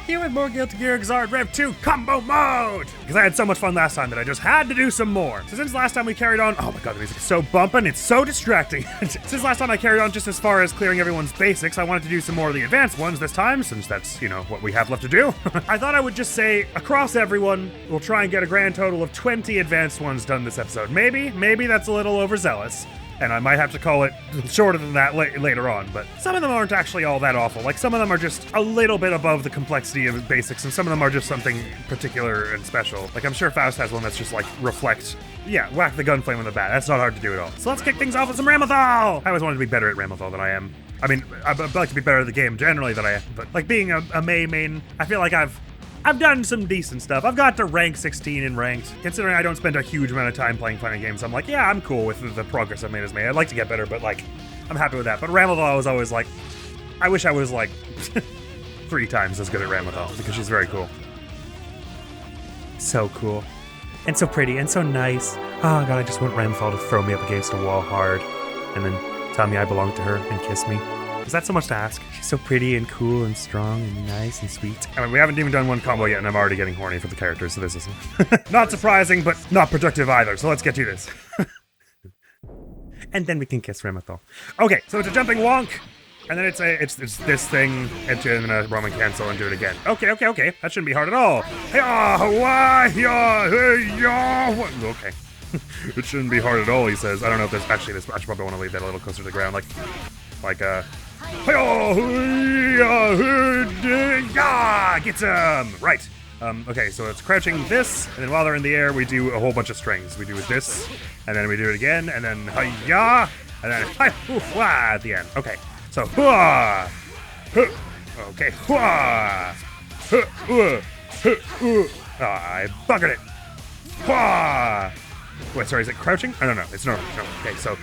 back here with more Guilty Gear Xrd REV2 combo mode! Because I had so much fun last time that I just had to do some more. So since last time we carried on, oh my god, the music is so bumping, it's so distracting. Since last time I carried on just as far as clearing everyone's basics, I wanted to do some more of the advanced ones this time, since that's, you know, what we have left to do. I thought I would just say, across everyone, we'll try and get a grand total of 20 advanced ones done this episode. Maybe that's a little overzealous. And I might have to call it shorter than that later on, but some of them aren't actually all that awful. Like, some of them are just a little bit above the complexity of basics, and some of them are just something particular and special. Like, I'm sure Faust has one that's just, like, whack the gun flame on the bat. That's not hard to do at all. So let's kick things off with some Ramlethal! I always wanted to be better at Ramlethal than I am. I mean, I'd like to be better at the game generally than I am, but, like, being a main, I feel like I've done some decent stuff. I've got to rank 16 in ranked. Considering I don't spend a huge amount of time playing fighting games, I'm like, yeah, I'm cool with the progress I've made as me. I'd like to get better, but like, I'm happy with that. But Ramlethal was always like, I wish I was like 3 times as good at Ramlethal, because she's very cool. So cool. And so pretty, and so nice. Oh god, I just want Ramlethal to throw me up against a wall hard, and then tell me I belong to her and kiss me. Is that so much to ask? She's so pretty and cool and strong and nice and sweet. I mean, we haven't even done one combo yet, and I'm already getting horny for the characters, so this is not surprising, but not productive either, so let's get to this. And then we can kiss Ramlethal. Okay, so it's a jumping wonk, and then it's this thing, and then a Roman cancel and do it again. Okay, that shouldn't be hard at all. Okay. It shouldn't be hard at all, he says. I don't know if there's actually this. I should probably want to leave that a little closer to the ground, get some! Right. Okay, so it's crouching this, and then while they're in the air, we do a whole bunch of strings. We do this, and then we do it again, and then hi-ya, and then hi-hoo-wah at the end. Okay, so hua, okay, hua, I buggered it. Hua. Wait, sorry, is it crouching? Oh, no, it's normal. No. Okay, so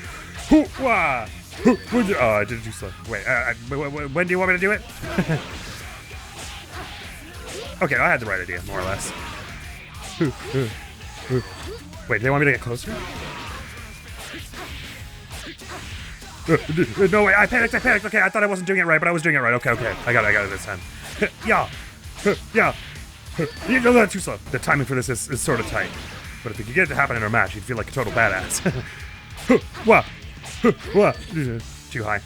hua. Oh, I did it too slow. Wait, when do you want me to do it? Okay, I had the right idea, more or less. Wait, do they want me to get closer? No, wait, I panicked. Okay, I thought I wasn't doing it right, but I was doing it right. Okay, I got it this time. Yeah. You know that's too slow. The timing for this is sort of tight. But if you could get it to happen in a match, you'd feel like a total badass. Wow. Too high.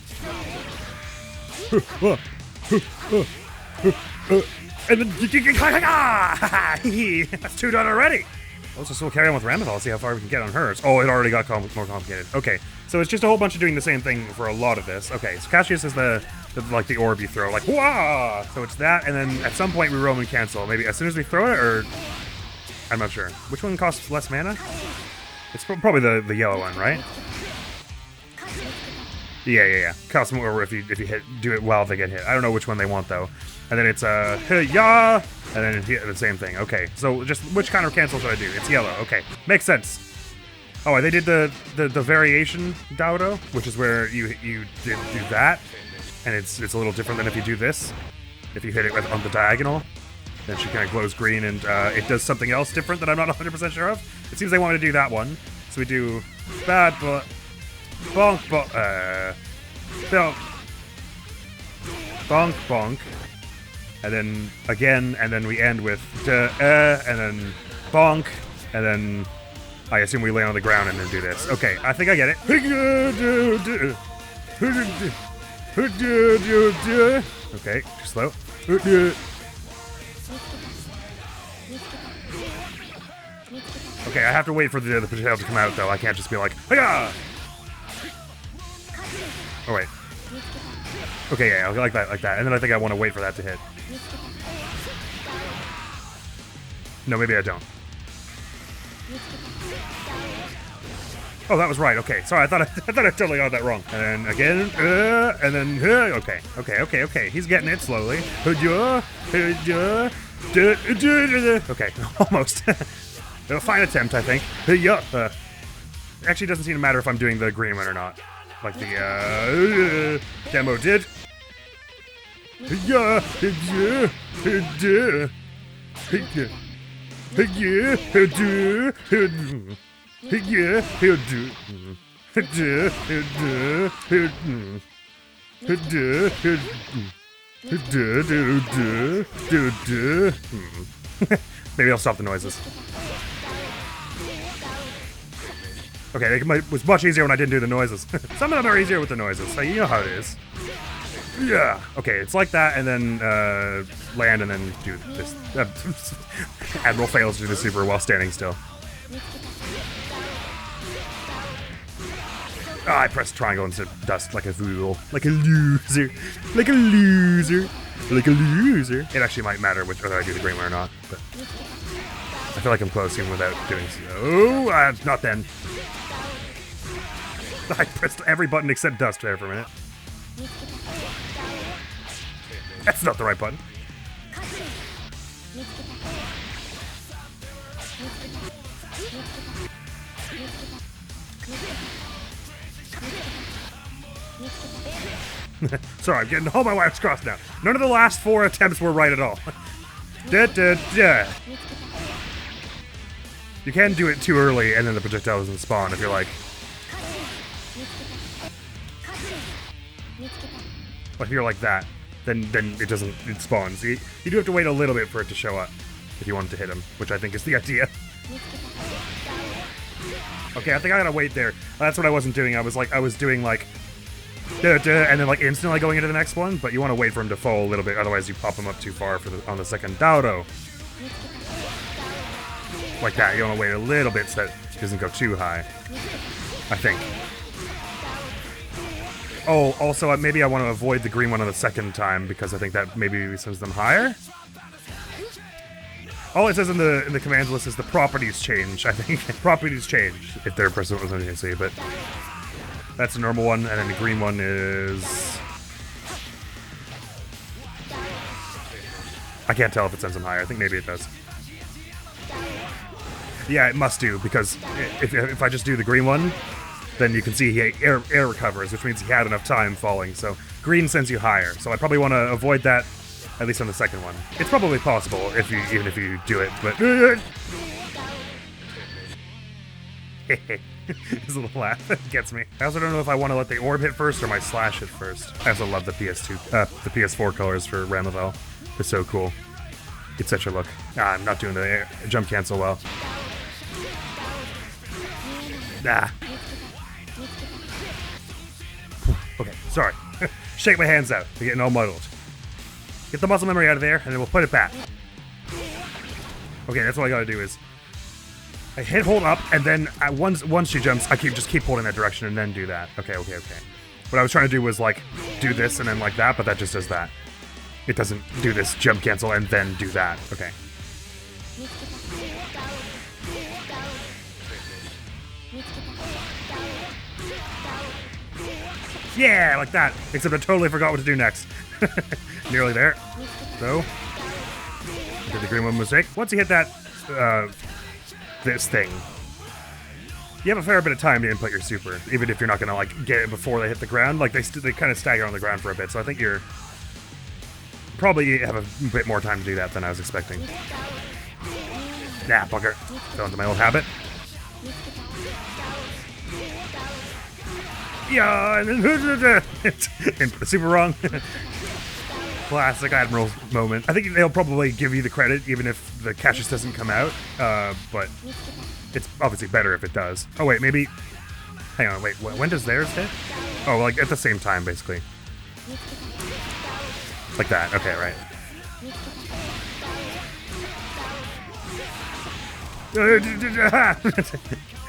And then that's 2 done already. Let's just carry on with Ramlethal, see how far we can get on hers. Oh, it already got more complicated. Okay, so it's just a whole bunch of doing the same thing for a lot of this. Okay, so Cassius is the orb you throw, like wah. So it's that, and then at some point we Roman cancel. Maybe as soon as we throw it, or I'm not sure. Which one costs less mana? It's probably the yellow one, right? Yeah. Costs more if you do it while they get hit. I don't know which one they want though. And then it's yeah, and then the same thing. Okay, so just which kind of cancel should I do? It's yellow. Okay, makes sense. Oh, they did the variation Daudo, which is where you do that, and it's a little different than if you do this. If you hit it on the diagonal, then she kind of glows green, and it does something else different that I'm not 100% sure of. It seems they wanted to do that one, so we do bad but bonk, and then again, and then we end with and then bonk, and then I assume we lay on the ground and then do this. Okay, I think I get it. Okay, too slow. Okay, I have to wait for the potato to come out though. I can't just be like, hiya! Oh wait. Okay, yeah, like that. And then I think I want to wait for that to hit. No, maybe I don't. Oh, that was right. Okay, sorry. I thought I totally got that wrong. And then again, and then okay. He's getting it slowly. Okay, almost. A fine attempt, I think. Actually, it doesn't seem to matter if I'm doing the green one or not. Like the demo did. Maybe I'll stop the noises. Okay, it was much easier when I didn't do the noises. Some of them are easier with the noises, so you know how it is. Yeah. Okay, it's like that, and then land, and then do this. Admiral fails to do the super while standing still. Oh, I pressed triangle instead of dust like a fool. Like a loser. Like a loser. Like a loser. It actually might matter whether I do the green one or not, but I feel like I'm close even without doing so. Not then. I pressed every button except dust there for a minute. That's not the right button. Sorry, I'm getting all my wires crossed now. None of the last 4 attempts were right at all. You can do it too early and then the projectile doesn't spawn if you're like... If you're like that, then it spawns. You do have to wait a little bit for it to show up if you want to hit him, which I think is the idea. Okay, I think I gotta wait there. That's what I wasn't doing. I was doing like... and then like instantly going into the next one, but you want to wait for him to fall a little bit, otherwise you pop him up too far on the second Dodo. Like that, you want to wait a little bit so that it doesn't go too high. I think. Oh, also maybe I want to avoid the green one on the second time because I think that maybe sends them higher. All it says in the commands list is the properties change, I think. Properties change, if they're personal see, but that's a normal one, and then the green one is... I can't tell if it sends them higher. I think maybe it does. Yeah, it must do, because if I just do the green one, then you can see he air recovers, which means he had enough time falling, so green sends you higher. So I probably want to avoid that, at least on the second one. It's probably possible, even if you do it, but... His little laugh gets me. I also don't know if I want to let the orb hit first or my slash hit first. I also love the the PS4 colors for Ramlethal. They're so cool. It's such a look. I'm not doing the jump cancel well. Okay, sorry. Shake my hands out. They're getting all muddled. Get the muscle memory out of there, and then we'll put it back. Okay, that's all I gotta do is I hit hold up, and then once she jumps, I just keep holding that direction and then do that. Okay. What I was trying to do was like do this and then like that, but that just does that. It doesn't do this jump cancel and then do that. Okay. Yeah, like that. Except I totally forgot what to do next. Nearly there. So, did the green one mistake. Once you hit that, this thing, you have a fair bit of time to input your super, even if you're not gonna like get it before they hit the ground. Like they kind of stagger on the ground for a bit, so I think you're probably have a bit more time to do that than I was expecting. Nah, fucker. Fell into my old habit. Yeah, input the super wrong. Classic Admiral moment. I think they'll probably give you the credit even if the catch just doesn't come out, but it's obviously better if it does. Oh wait, maybe... Hang on, wait, when does theirs hit? Oh, like at the same time, basically. Like that, okay, right.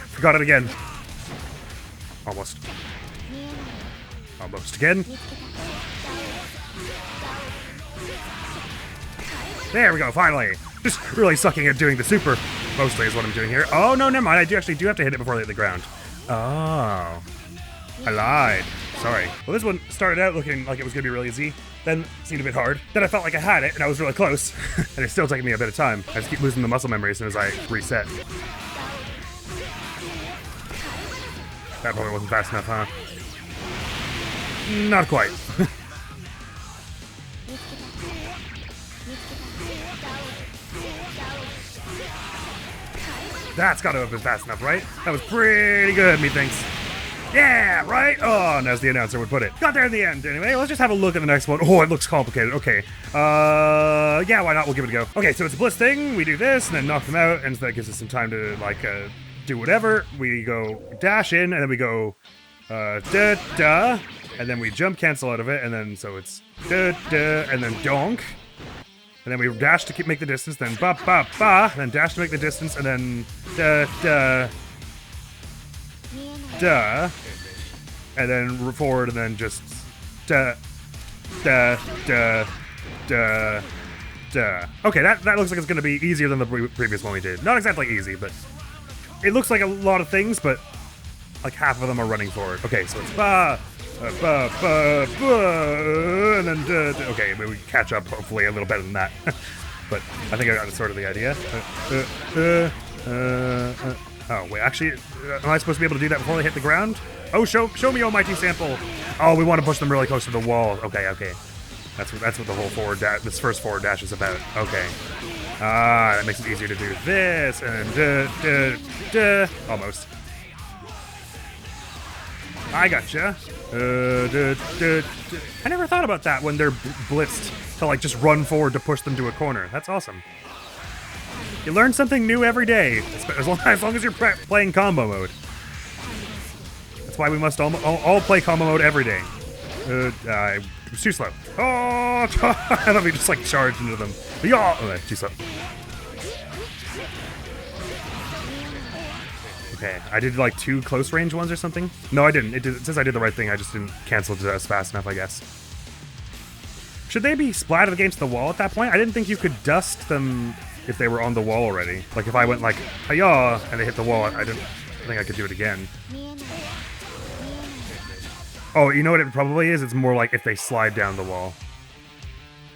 Forgot it again. Almost. Almost again. There we go, finally. Just really sucking at doing the super, mostly is what I'm doing here. Oh, no, never mind. I actually do have to hit it before they hit the ground. Oh. I lied. Sorry. Well, this one started out looking like it was going to be really easy. Then seemed a bit hard. Then I felt like I had it, and I was really close. And it's still taking me a bit of time. I just keep losing the muscle memory as soon as I reset. That probably wasn't fast enough, huh? Not quite. That's gotta have been fast enough, right? That was pretty good, methinks. Yeah, right on, as the announcer would put it. Got there in the end. Anyway, let's just have a look at the next one. Oh, it looks complicated. Okay. Yeah, why not? We'll give it a go. Okay, so it's a blitz thing. We do this and then knock them out, and so that gives us some time to, like, do whatever. We go dash in, and then we go, da, and then we jump cancel out of it, and then so it's da, and then donk. And then we dash to make the distance, then ba, and then dash to make the distance, and then da, and then forward, and then just da. Okay, that looks like it's going to be easier than the previous one we did. Not exactly easy, but it looks like a lot of things, but like half of them are running forward. Okay, so it's ba, and then okay, we catch up hopefully a little better than that. But I think I got sort of the idea. Oh wait, actually, am I supposed to be able to do that before they hit the ground? Oh, show me, almighty sample. Oh, we want to push them really close to the wall. Okay. That's what the whole forward this first forward dash is about. Okay. That makes it easier to do this and almost. I gotcha. I never thought about that when they're blitzed to like just run forward to push them to a corner. That's awesome. You learn something new every day, as long as you're playing combo mode. That's why we must all play combo mode every day. It was too slow. Oh, I thought we just like charged into them. Yeah, okay, too slow. Okay, I did like 2 close range ones or something. No, I didn't. It says I did the right thing. I just didn't cancel it as fast enough, I guess. Should they be splattered against the wall at that point? I didn't think you could dust them if they were on the wall already. Like if I went like, hi-yah, and they hit the wall, I think I could do it again. Oh, you know what it probably is? It's more like if they slide down the wall.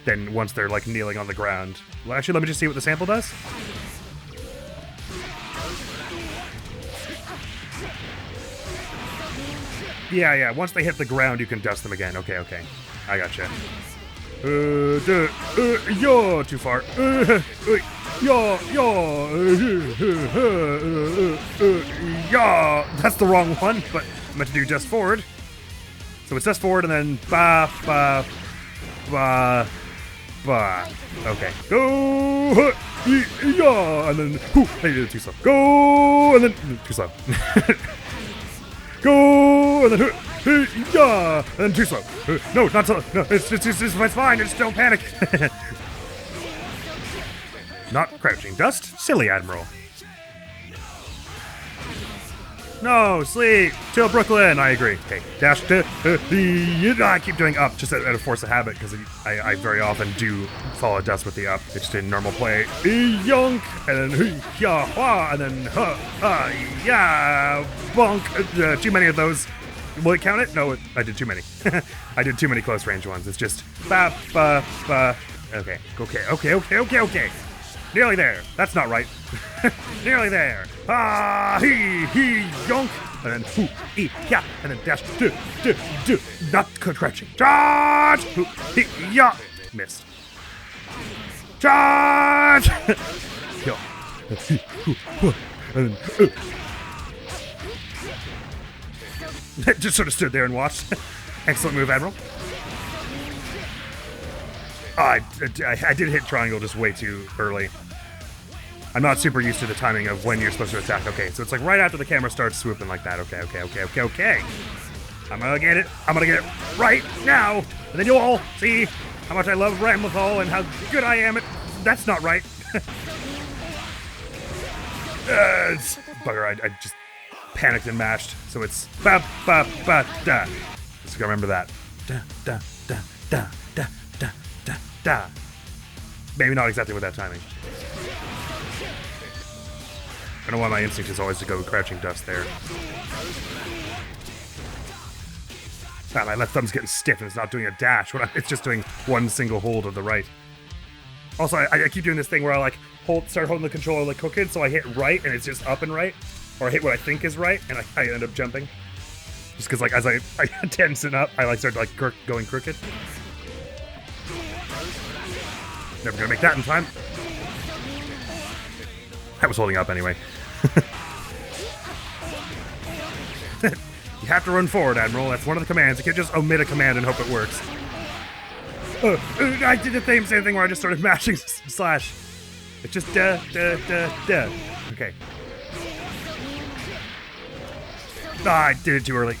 Then once they're like kneeling on the ground. Well, actually, let me just see what the sample does. Yeah, once they hit the ground, you can dust them again. Okay. I gotcha. Yo, too far. Yeah, that's the wrong one, but I meant to do just forward. So it's just forward and then ba. Okay. Go, yeah, and then I did it too slow. Go, and then too slow. Go, and then yeah, and then too slow. No, not so. No, it's fine. Just don't panic. Not crouching dust. Silly Admiral. No, sleep. Till Brooklyn. I agree. Okay. Dash to. I keep doing up just out of force of habit because I very often do follow dust with the up. It's just in normal play. Yonk. And then yeah, and then yeah, bonk. Too many of those. Will it count it? No, I did too many. I did too many close range ones. It's just ba. Okay. Nearly there. That's not right. Nearly there. Yonk. And then yeah, and then dash. Not crouching. Charge. Yeah. Missed. Charge. And then just sort of stood there and watched. Excellent move, Admiral. I did hit triangle just way too early. I'm not super used to the timing of when you're supposed to attack. Okay, so it's like right after the camera starts swooping like that. Okay. I'm gonna get it right now. And then you'll all see how much I love Ramlethal and how good I am at... That's not right. Bugger, I just panicked and mashed. So it's ba da. Just gotta remember that. Da. Maybe not exactly with that timing. I don't know why my instinct is always to go crouching dust there. My left thumb's getting stiff and it's not doing a dash. It's just doing one single hold of the right. Also, I keep doing this thing where I like start holding the controller like crooked, so I hit right and it's just up and right, or I hit what I think is right and I end up jumping. Just because like as I tense it up, I like start like going crooked. Never gonna make that in time. I was holding up anyway. You have to run forward, Admiral. That's one of the commands. You can't just omit a command and hope it works. I did the same thing where I just started mashing slash. It's just duh. Okay. Ah, I did it too early.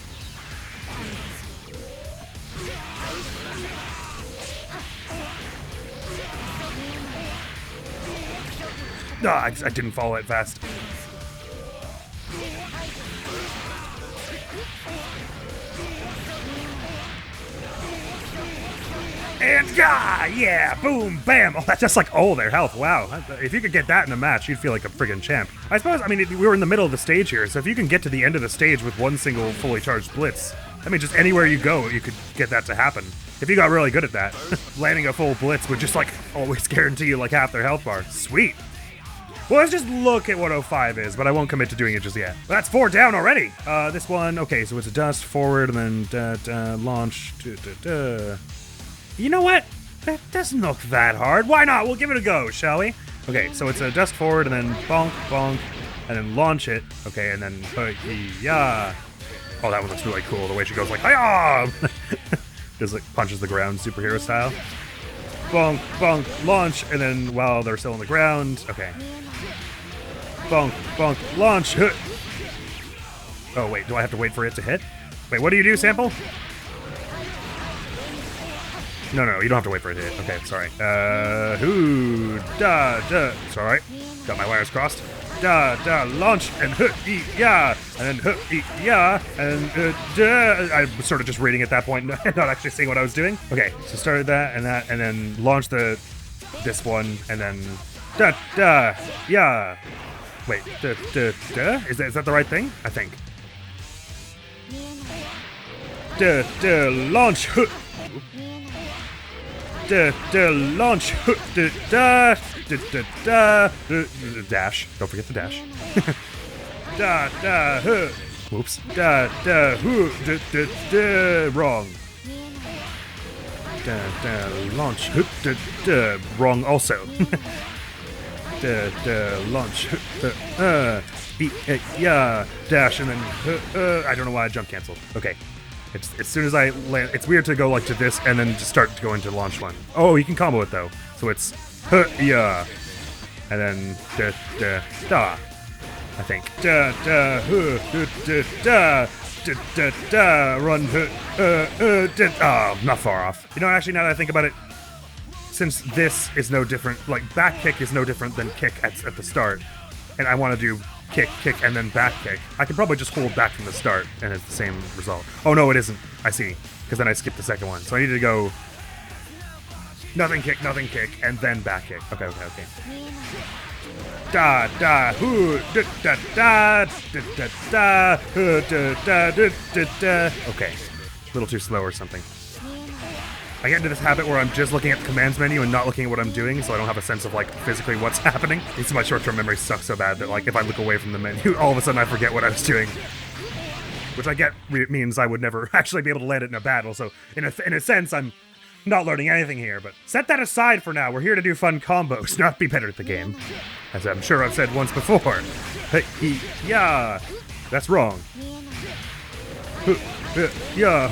Ah, I didn't follow it fast. And yeah, boom, bam. Oh, that's just like all their health. Wow. If you could get that in a match, you'd feel like a friggin' champ. I suppose, I mean, we were in the middle of the stage here, so if you can get to the end of the stage with one single fully charged blitz, I mean, just anywhere you go, you could get that to happen. If you got really good at that, landing a full blitz would just like always guarantee you like half their health bar. Sweet. Well, let's just look at what 05 is, but I won't commit to doing it just yet. That's 4 down already. This one, okay, so it's a dust forward and then launch. You know what? That doesn't look that hard. Why not? We'll give it a go, shall we? Okay, so it's a dust forward and then bonk, bonk, and then launch it. Okay, and then yeah. Oh, that one looks really cool. The way she goes like, hiya! Just like punches the ground superhero style. Bonk, bonk, launch, and then while they're still on the ground. Okay. Bonk, bonk, launch. Oh, wait, do I have to wait for it to hit? Wait, what do you do, Sample? No, you don't have to wait for it to hit. Okay, sorry. Sorry. Got my wires crossed. Launch, and yeah, and then yeah, and I was sort of just reading at that point, not actually seeing what I was doing. Okay, so started that, and then launched this one, and then yeah. Wait, is that the right thing? I think. Launch. Launch. Dash. Don't forget the dash. Whoops. Wrong. Launch. Wrong also. Launch. Yeah. Dash and then I don't know why I jump canceled. Okay. As soon as I land, it's weird to go like to this and then just start to go into launch one. Oh, you can combo it though. So it's yeah, and then da, I think run oh, not far off. You know, actually, now that I think about it, since this is no different, like back kick is no different than kick at the start, and I want to do kick, and then back kick, I could probably just hold back from the start and it's the same result. Oh no, it isn't. I see. Because then I skipped the second one. So I need to go nothing kick, and then back kick. Okay. Okay. A little too slow or something. I get into this habit where I'm just looking at the commands menu and not looking at what I'm doing, so I don't have a sense of, like, physically what's happening. It's my short-term memory sucks so bad that, like, if I look away from the menu, all of a sudden I forget what I was doing. Which I get means I would never actually be able to land it in a battle, so in a sense, I'm not learning anything here, but set that aside for now. We're here to do fun combos, not be better at the game. As I'm sure I've said once before. Yeah, that's wrong. Yeah.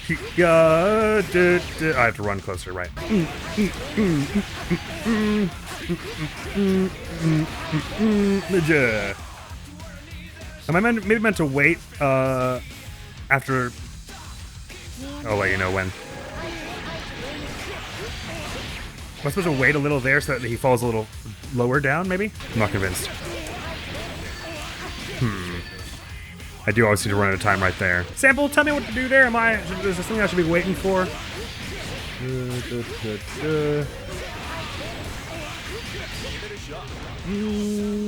I have to run closer, right? Am I maybe meant to wait after? Oh wait, you know when? Am I supposed to wait a little there so that he falls a little lower down? Maybe? I'm not convinced. I do always need to run out of time right there. Sample, tell me what to do there. Is there something I should be waiting for?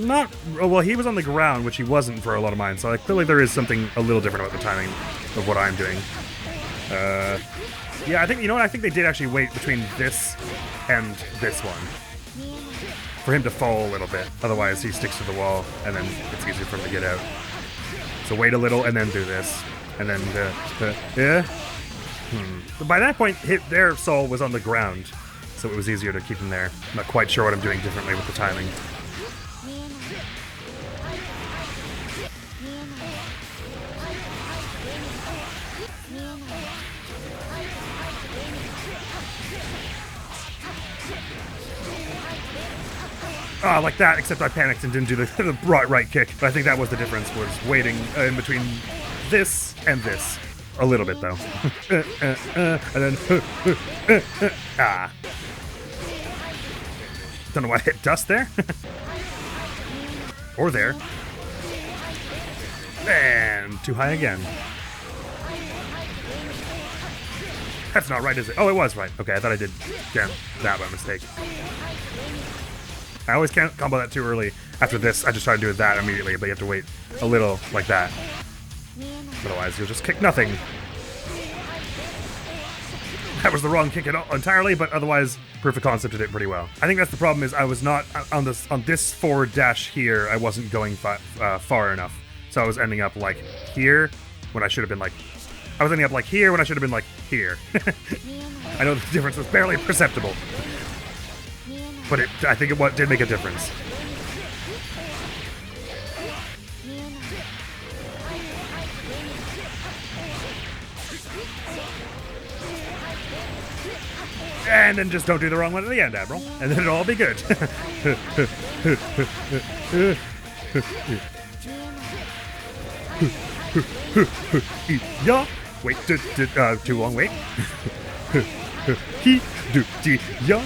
Not. Oh, well, he was on the ground, which he wasn't for a lot of mine. So clearly there is something a little different about the timing of what I'm doing. Yeah, I think, you know what? I think they did actually wait between this and this one for him to fall a little bit. Otherwise, he sticks to the wall, and then it's easier for him to get out. So wait a little and then do this. And then yeah. But by that point, their soul was on the ground, so it was easier to keep him there. I'm not quite sure what I'm doing differently with the timing. like that, except I panicked and didn't do the right kick. But I think that was the difference, was waiting in between this and this. A little bit, though. And then... ah. Don't know why I hit dust there. Or there. And too high again. That's not right, is it? Oh, it was right. Okay, I thought I did that by mistake. I always can't combo that too early. After this, I just try to do that immediately, but you have to wait a little like that. Otherwise, you'll just kick nothing. That was the wrong kick entirely, but otherwise, proof of concept did it pretty well. I think that's the problem, is I was not on this forward dash here. I wasn't going far enough, so I was ending up like here when I should have been like. I was ending up like here when I should have been like here. I know the difference was barely perceptible, but I think it did make a difference. And then just don't do the wrong one at the end, Admiral, and then it'll all be good. Yeah. Wait, too long wait. He do di ya,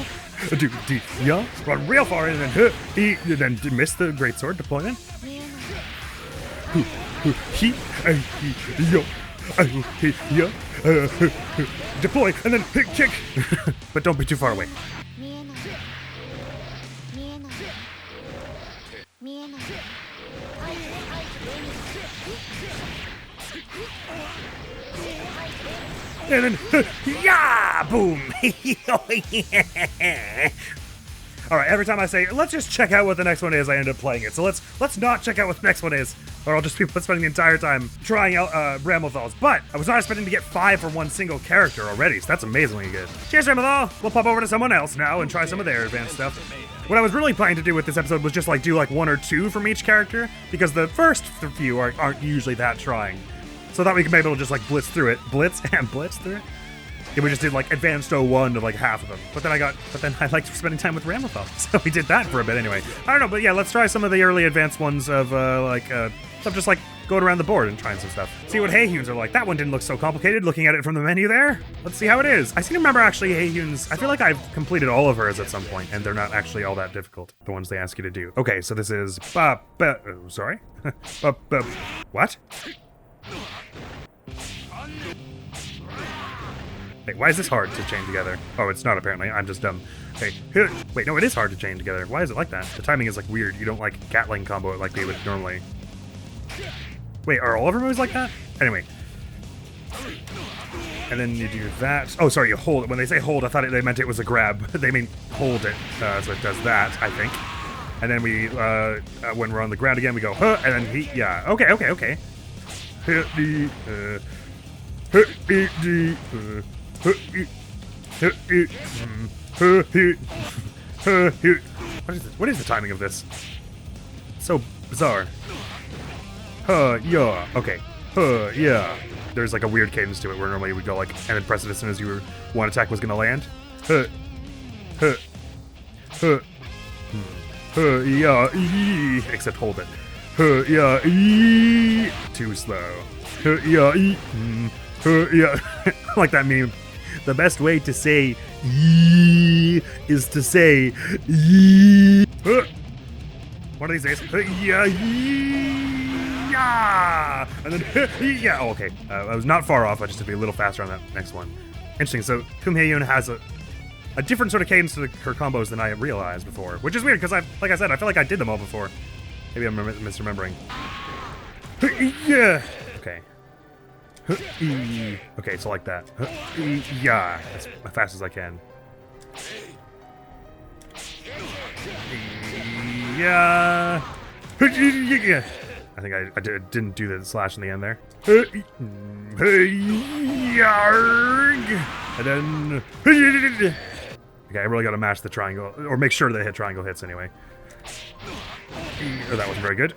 do di ya. Run real far and then miss the greatsword deployment. He yo. Deploy and then kick. But don't be too far away. And then, yeah, boom. All right, every time I say, let's just check out what the next one is, I end up playing it. So let's not check out what the next one is, or I'll just be spending the entire time trying out Ramlethals. But I was not expecting to get 5 for one single character already, so that's amazingly good. Cheers, Ramlethal. We'll pop over to someone else now and try some of their advanced stuff. What I was really planning to do with this episode was just like do like 1 or 2 from each character, because the first few aren't usually that trying. So I thought we could maybe able to just like blitz through it. Blitz through it? Yeah, we just did like Advanced01 to like half of them. But then I liked spending time with Ramlethal. So we did that for a bit anyway. I don't know, but yeah, let's try some of the early advanced ones of stuff just like going around the board and trying some stuff. See what Haehyun's are like. That one didn't look so complicated looking at it from the menu there. Let's see how it is. I seem to remember actually Haehyun's, I feel like I've completed all of hers at some point and they're not actually all that difficult, the ones they ask you to do. Okay, so this is, sorry? What? Wait, why is this hard to chain together? Oh, it's not apparently. I'm just dumb. Okay. Wait, no, it is hard to chain together. Why is it like that? The timing is like weird. You don't like Gatling combo it like they would normally. Wait, are all of her moves like that? Anyway. And then you do that. Oh, sorry, you hold it. When they say hold, I thought they meant it was a grab. They mean hold it. So it does that, I think. And then we, when we're on the ground again, we go, huh, and then he, yeah. Okay. What is the timing of this? So bizarre. Yeah. Okay. Yeah. There's like a weird cadence to it where normally you would go like, and then press it as soon as one attack was gonna land. Yeah. Except hold it. Yeah. Too slow. Yeah. Yeah. Like that meme. The best way to say yee is to say yee. One of these days. Yeah. Yeah. And then yeah. Oh, okay. I was not far off. I just have to be a little faster on that next one. Interesting. So Haehyun has a different sort of cadence to her combos than I realized before, which is weird because like I said, I feel like I did them all before. Maybe I'm misremembering. Yeah. Okay. Okay, so like that. Yeah, as fast as I can. Yeah. I think I didn't do the slash in the end there. And then. Okay, I really got to match the triangle, or make sure that hit triangle hits anyway. Oh, that wasn't very good.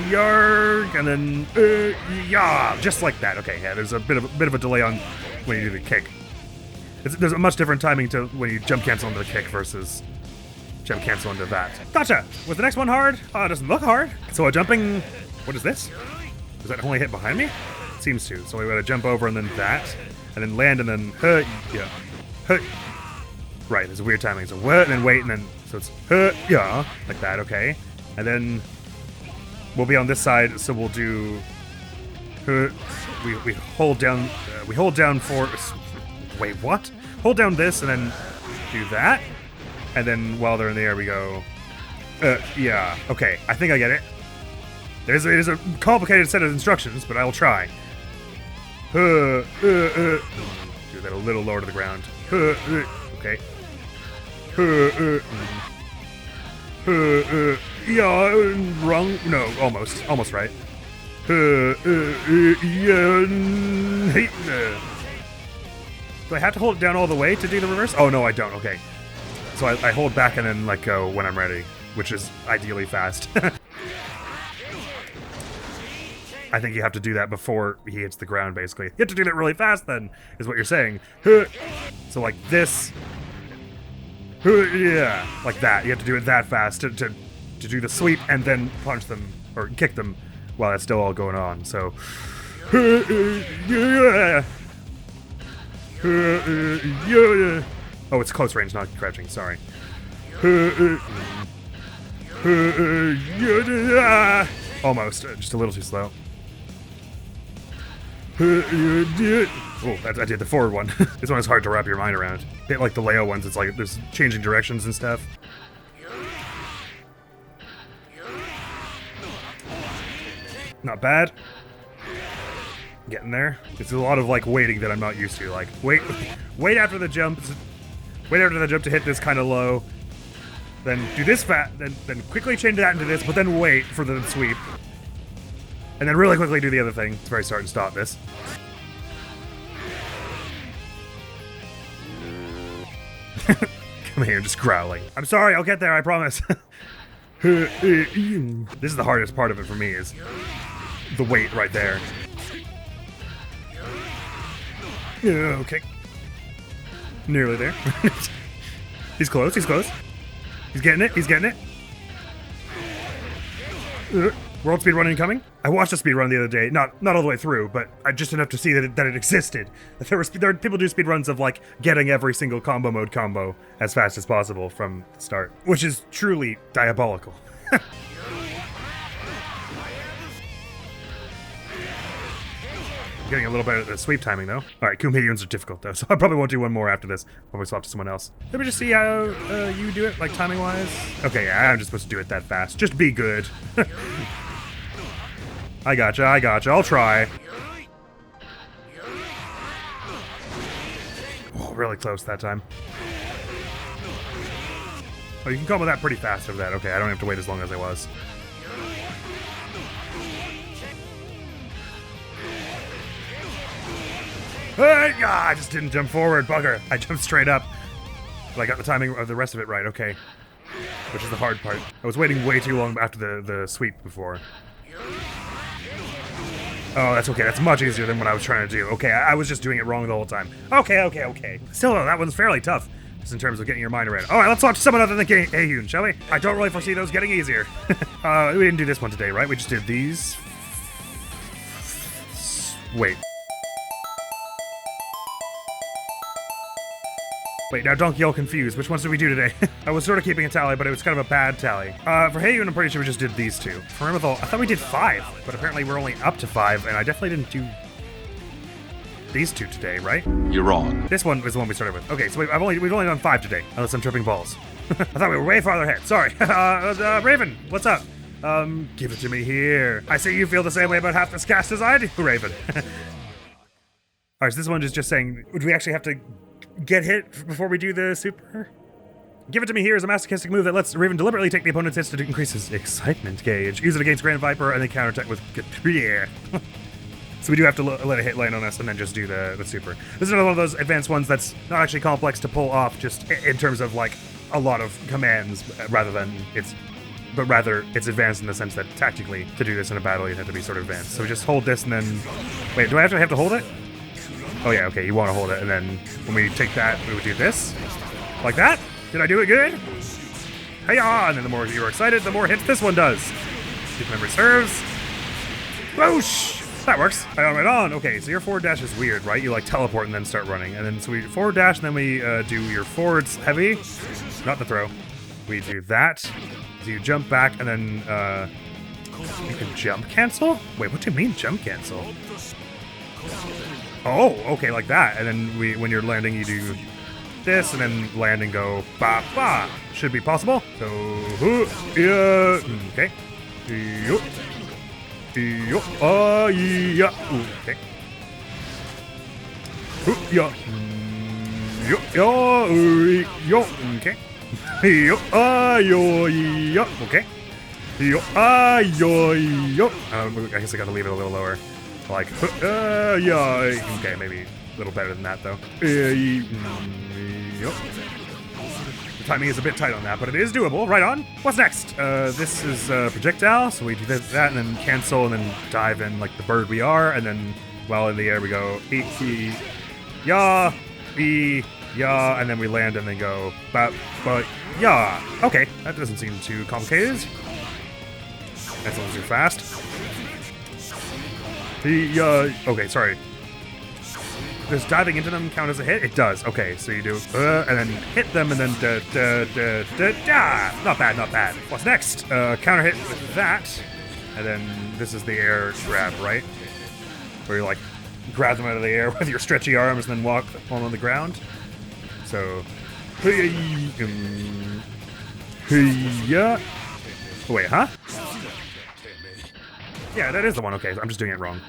Yarg, and then yeah, just like that. Okay, yeah. There's a bit of a delay on when you do the kick. There's a much different timing to when you jump cancel into the kick versus jump cancel into that. Gotcha! Was the next one hard? Oh, it doesn't look hard. So a jumping, what is this? Does that only hit behind me? It seems to. So we gotta jump over and then that, and then land and then, yeah. Right, there's a weird timing. So what, and then wait, and then, so it's, yeah, like that, okay. And then we'll be on this side, so we'll do, we hold down for, wait, what? Hold down this and then do that. And then while they're in the air, we go, yeah, okay, I think I get it. There's a complicated set of instructions, but I'll try. Do that a little lower to the ground. Okay. Yeah, wrong. No, almost right. Do I have to hold it down all the way to do the reverse? Oh no, I don't. Okay. So I hold back and then let go when I'm ready, which is ideally fast. I think you have to do that before he hits the ground, basically. You have to do that really fast, then, is what you're saying. So like this. Yeah, like that. You have to do it that fast to do the sweep and then punch them, or kick them, while that's still all going on, so. Oh, it's close range, not crouching, sorry. Almost, just a little too slow. Oh, I did the forward one. This one is hard to wrap your mind around. Hit like the Leo ones, it's like there's changing directions and stuff. Not bad. Getting there. It's a lot of like waiting that I'm not used to. Like wait after the jump. Wait after the jump to hit this kind of low. Then do this then quickly change that into this, but then wait for the sweep. And then really quickly do the other thing. It's very start and stop this. Come here, just growling. I'm sorry, I'll get there, I promise. This is the hardest part of it for me, is the weight right there. Okay. Nearly there. He's close, he's close. He's getting it, he's getting it. World speedrun incoming? I watched a speedrun the other day, not all the way through, but just enough to see that it existed. There are people do speedruns of like getting every single combo mode combo as fast as possible from the start, which is truly diabolical. I'm getting a little better at the sweep timing though. Alright, Haehyuns are difficult though, so I probably won't do one more after this. Probably swap to someone else. Let me just see how you do it, like timing wise. Okay, yeah, I'm just supposed to do it that fast. Just be good. I gotcha, I'll try. Oh, really close that time. Oh, you can combo that pretty fast over that. Okay, I don't have to wait as long as I was. I just didn't jump forward, bugger. I jumped straight up. But I got the timing of the rest of it right, okay. Which is the hard part. I was waiting way too long after the sweep before. Oh, that's okay. That's much easier than what I was trying to do. Okay, I was just doing it wrong the whole time. Okay. Still, though, that one's fairly tough, just in terms of getting your mind around. All right, let's watch someone other than Haehyun, shall we? I don't really foresee those getting easier. We didn't do this one today, right? We just did these. Wait. Wait, now don't get all confused. Which ones did we do today? I was sort of keeping a tally, but it was kind of a bad tally. For Haehyun, I'm pretty sure we just did these two. For Ramlethal, I thought we did 5, but apparently we're only up to 5, and I definitely didn't do these two today, right? You're wrong. This one was the one we started with. Okay, so we've only done 5 today, unless I'm tripping balls. I thought we were way farther ahead. Sorry. Raven, what's up? Give it to me here. I see you feel the same way about half this cast as I do, Raven. Alright, so this one is just saying, would we actually have to get hit before we do the super? Give it to me here is a masochistic move that lets Raven deliberately take the opponent's hits to increase his excitement gauge. Use it against Grand Viper and then counterattack with Gatrier. So we do have to let a hit land on us and then just do the super. This is another one of those advanced ones that's not actually complex to pull off, just in terms of like a lot of commands, rather it's advanced in the sense that tactically to do this in a battle you have to be sort of advanced. So we just hold this and then, wait, do I have to hold it? Oh yeah, okay, you want to hold it, and then when we take that, we would do this. Like that? Did I do it good? Hey-ya! And then the more you're excited, the more hits this one does. If memory serves. Whoosh! That works. Right on. Okay, so your forward dash is weird, right? You like teleport and then start running. And then so we forward dash and then we do your forwards heavy. Not the throw. We do that. So you jump back and then you can jump cancel? Wait, what do you mean jump cancel? Oh, okay, like that. And then when you're landing, you do this and then land and go ba ba. Should be possible. So yeah, okay. Yo. Yo. Yeah. Okay. Yeah. Yo. Yo. Okay. Yo. Yo. Yo. Okay. Yo. Yo. I guess I gotta leave it a little lower. Like, yeah. Okay, maybe a little better than that though. Yo. The timing is a bit tight on that, but it is doable. Right on. What's next? This is projectile, so we do that and then cancel and then dive in like the bird we are, and then while in the air we go ya, ya, and then we land and then go but ya. Okay, that doesn't seem too complicated. That's a little too fast. Okay, sorry. Does diving into them count as a hit? It does. Okay, so you do and then hit them and then not bad, not bad. What's next? Counter hit with that, and then this is the air grab, right? Where you like grab them out of the air with your stretchy arms and then walk on the ground. So, yeah. Oh, wait, huh? Yeah, that is the one. Okay, I'm just doing it wrong.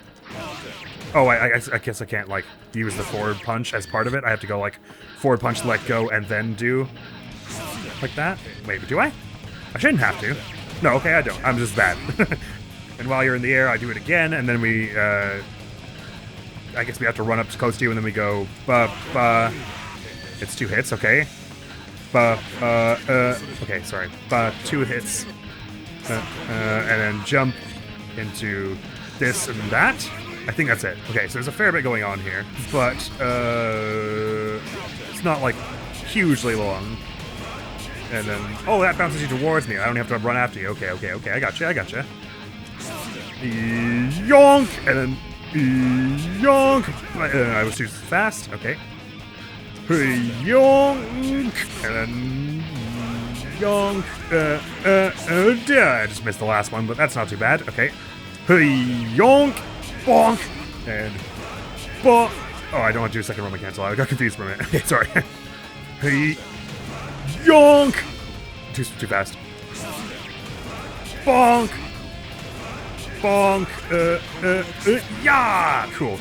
Oh, I guess I can't, like, use the forward punch as part of it. I have to go, like, forward punch, let go, and then do like that. Wait, but do I? I shouldn't have to. No, okay, I don't. I'm just bad. And while you're in the air, I do it again, and then we, I guess we have to run up close to you, and then we go, ba. It's 2 hits, okay. Okay, sorry. 2 hits. And then jump into this and that. I think that's it. Okay, so there's a fair bit going on here, but it's not like hugely long. And then, oh, that bounces you towards me. I don't have to run after you. Okay, I gotcha. Yonk! And then, yonk! I was too fast. Okay. Yonk! And then, yonk! I just missed the last one, but that's not too bad. Okay. Yonk! Bonk! And bonk! Oh, I don't want to do a second Roman cancel. I got confused for a minute. Okay, sorry. Yonk! Too fast. Bonk! Bonk! Yeah! Cool.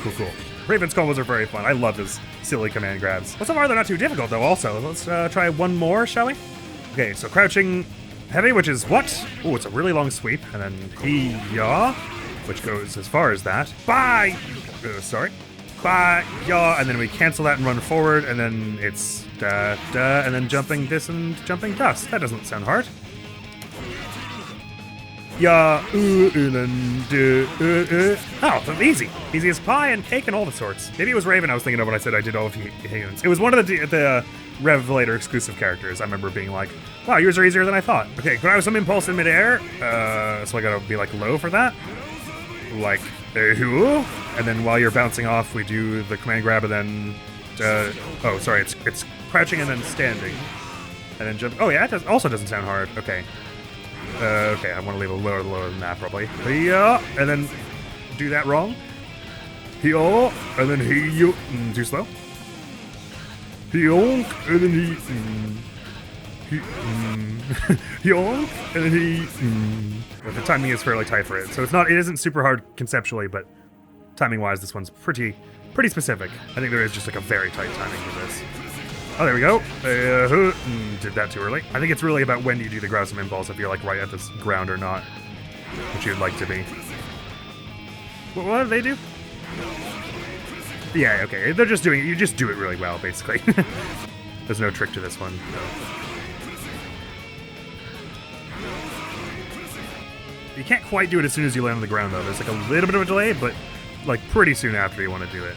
Raven's combos are very fun. I love his silly command grabs. But so far, they're not too difficult, though, also. Let's try one more, shall we? Okay, so crouching heavy, which is what? Oh, it's a really long sweep. And then he-ya, which goes as far as that. Bye! Sorry. Bye, ya, and then we cancel that and run forward, and then it's da, and then jumping this and jumping dust. That doesn't sound hard. Ya, and then oh, easy. Easy as pie and cake and all the sorts. Maybe it was Raven I was thinking of when I said I did all of Haehyun's. It was one of the Revelator exclusive characters. I remember being like, wow, yours are easier than I thought. Okay, grab some impulse in midair. So I gotta be like low for that. Like, and then while you're bouncing off, we do the command grab and then, oh, sorry, it's crouching and then standing. And then jump. Oh, yeah, it also doesn't sound hard. Okay. Okay, I want to leave it lower than that, probably. Yeah, and then do that wrong. He-oh, and then he-yo, too slow. He-onk, and then he-onk, and then he But the timing is fairly tight for it, so it isn't super hard conceptually, but timing-wise, this one's pretty specific. I think there is just like a very tight timing for this. Oh, there we go. Did that too early. I think it's really about when you do the grab some impulse, if you're like right at this ground or not, which you'd like to be. What do they do? Yeah, okay. They're just doing it. You just do it really well, basically. There's no trick to this one. You can't quite do it as soon as you land on the ground, though. There's like a little bit of a delay, but like pretty soon after you want to do it.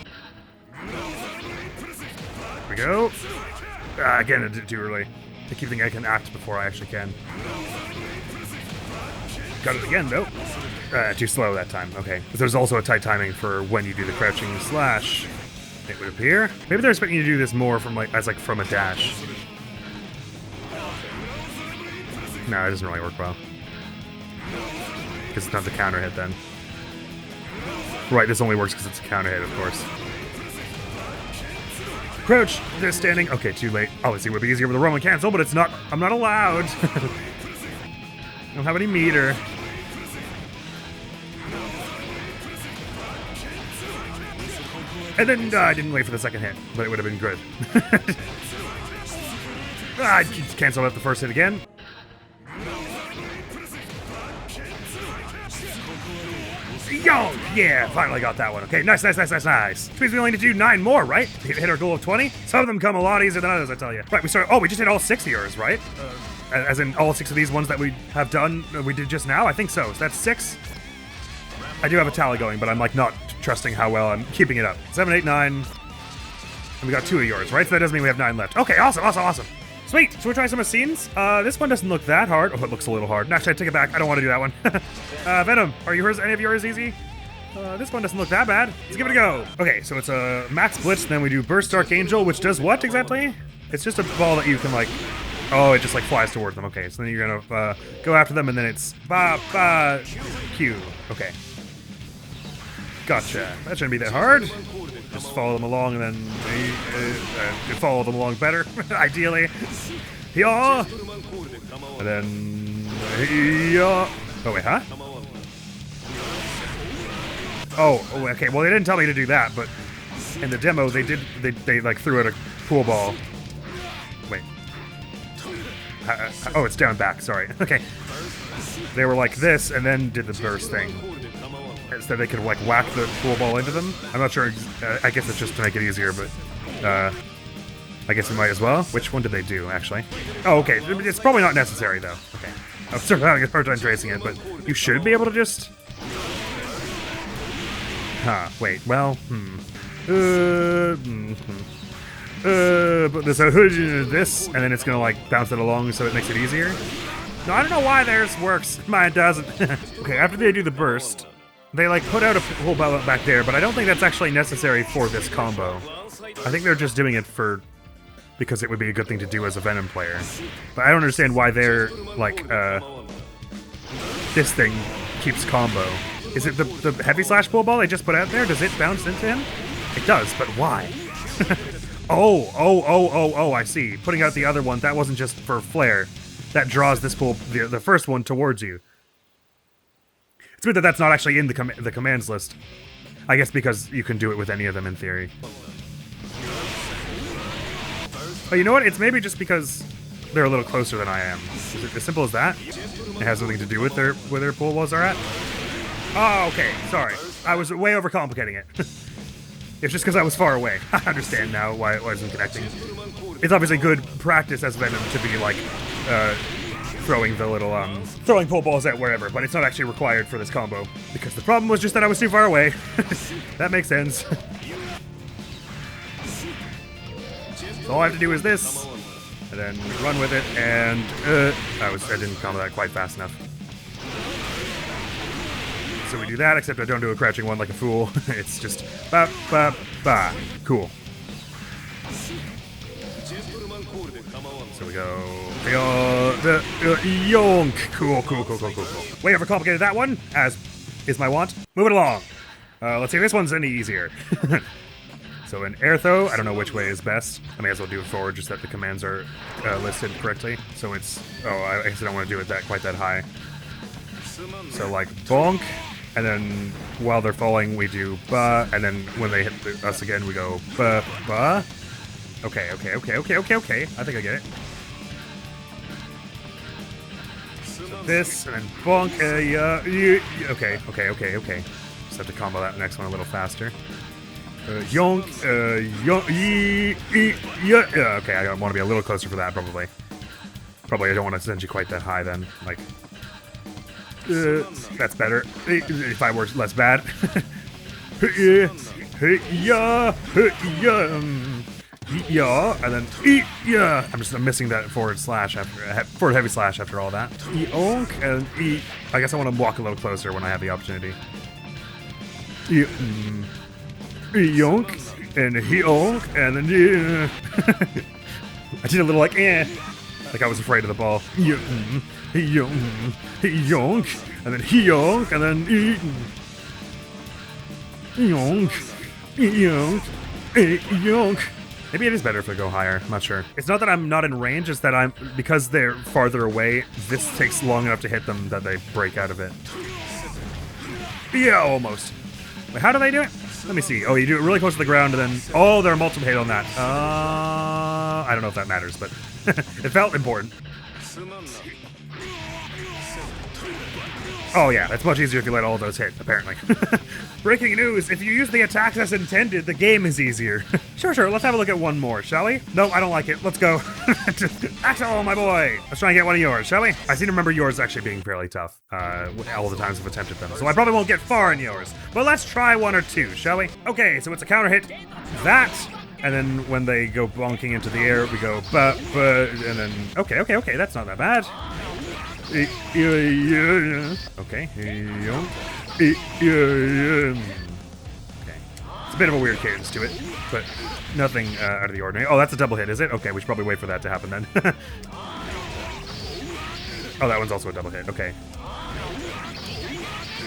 Here we go. Again, I did it too early. I keep thinking I can act before I actually can. Got it again, though. Too slow that time. Okay. But there's also a tight timing for when you do the crouching slash, it would appear. Maybe they're expecting you to do this more from from a dash. No, it doesn't really work well. Because it's not the counter hit then. Right, this only works because it's a counter hit, of course. Crouch! They're standing. Okay, too late. Obviously, it would be easier with a Roman cancel, but it's not. I'm not allowed. I don't have any meter. And then I didn't wait for the second hit, but it would have been good. I just canceled out the first hit again. Yo! Yeah, finally got that one. Okay, nice. Which means we only need to do 9 more, right? Hit our goal of 20? Some of them come a lot easier than others, I tell you. Right, we just hit all 6 of yours, right? As in all 6 of these ones that we have done, we did just now? I think so. So that's 6. I do have a tally going, but I'm like not trusting how well I'm keeping it up. 7, 8, 9. And we got 2 of yours, right? So that does mean we have 9 left. Okay, awesome. Sweet! So we're trying some of the scenes. This one doesn't look that hard. Oh, it looks a little hard. Actually, I take it back. I don't want to do that one. Venom, are any of yours easy? This one doesn't look that bad. Let's give it a go. Okay, so it's a Max Blitz, then we do Burst Archangel, which does what exactly? It's just a ball that you can like... Oh, it just like flies towards them. Okay, so then you're gonna go after them, and then it's Q. Okay. Gotcha. That shouldn't be that hard. Just follow them along, and then follow them along better, ideally. Yeah. And then yeah. Oh wait, huh? Oh, okay. Well, they didn't tell me to do that, but in the demo they did. They like threw out a pool ball. Wait. Oh, it's down back. Sorry. Okay. They were like this, and then did the burst thing. So they could like whack the pool ball into them. I'm not sure. I guess it's just to make it easier, but I guess we might as well. Which one did they do, actually? Oh, okay. It's probably not necessary, though. Okay. I'm still having a hard time tracing it, but you should be able to just... Huh. Wait. Well, But this, and then it's gonna like bounce it along so it makes it easier. No, I don't know why theirs works. Mine doesn't. Okay, after they do the burst, they like put out a whole ball back there, but I don't think that's actually necessary for this combo. I think they're just doing it because it would be a good thing to do as a Venom player. But I don't understand why they're like this thing keeps combo. Is it the heavy slash pull ball they just put out there? Does it bounce into him? It does, but why? Oh, I see. Putting out the other one, that wasn't just for flair. That draws this pull, the first one, towards you. It's weird that that's not actually in the commands list. I guess because you can do it with any of them in theory. Oh, you know what? It's maybe just because they're a little closer than I am. Is it as simple as that? It has nothing to do with where their pull walls are at? Oh, okay. Sorry. I was way overcomplicating it. It's just because I was far away. I understand now why it wasn't connecting. It's obviously good practice as Venom to be like throwing the little throwing pull balls at wherever, but it's not actually required for this combo because the problem was just that I was too far away. That makes sense. So all I have to do is this, and then run with it, and I didn't combo that quite fast enough. So we do that, except I don't do a crouching one like a fool. It's just ba ba ba. Cool. So we go yonk. Cool. Way overcomplicated that one, as is my want. Moving along. Let's see if this one's any easier. So in Ertho, I don't know which way is best. I may as well do it forward, just that the commands are listed correctly. So it's I guess I don't want to do it quite that high. So like bonk. And then while they're falling, we do ba, and then when they hit us again, we go ba ba. Okay. I think I get it. So this and then bonk. Okay. Just have to combo that next one a little faster. Yonk. Okay, I want to be a little closer for that probably. Probably I don't want to send you quite that high then. Like. That's better. If I were less bad. Yeah, and then yeah. I'm missing that forward slash after forward heavy slash after all that. Yonk and I guess I want to walk a little closer when I have the opportunity. Yonk and yonk and then I did a little like I was afraid of the ball. Yonk, yonk, and then yonk and then yonk, yonk, yonk. Maybe it is better if I go higher. I'm not sure. It's not that I'm not in range, it's that because they're farther away, this takes long enough to hit them that they break out of it. Yeah, almost. Wait, how do they do it? Let me see. Oh, you do it really close to the ground and then... Oh, there are multiple hit on that. I don't know if that matters, but it felt important. Oh yeah, that's much easier if you let all of those hit, apparently. Breaking news, if you use the attacks as intended, the game is easier. Sure, let's have a look at one more, shall we? No, I don't like it. Let's go. Axl, my boy! Let's try and get one of yours, shall we? I seem to remember yours actually being fairly tough, all the times I've attempted them, so I probably won't get far in yours. But let's try one or two, shall we? Okay, so it's a counter hit. That, and then when they go bonking into the air, we go and then... Okay, that's not that bad. Okay. Okay. It's a bit of a weird cadence to it, but nothing out of the ordinary. Oh, that's a double hit, is it? Okay, we should probably wait for that to happen then. Oh, that one's also a double hit. Okay.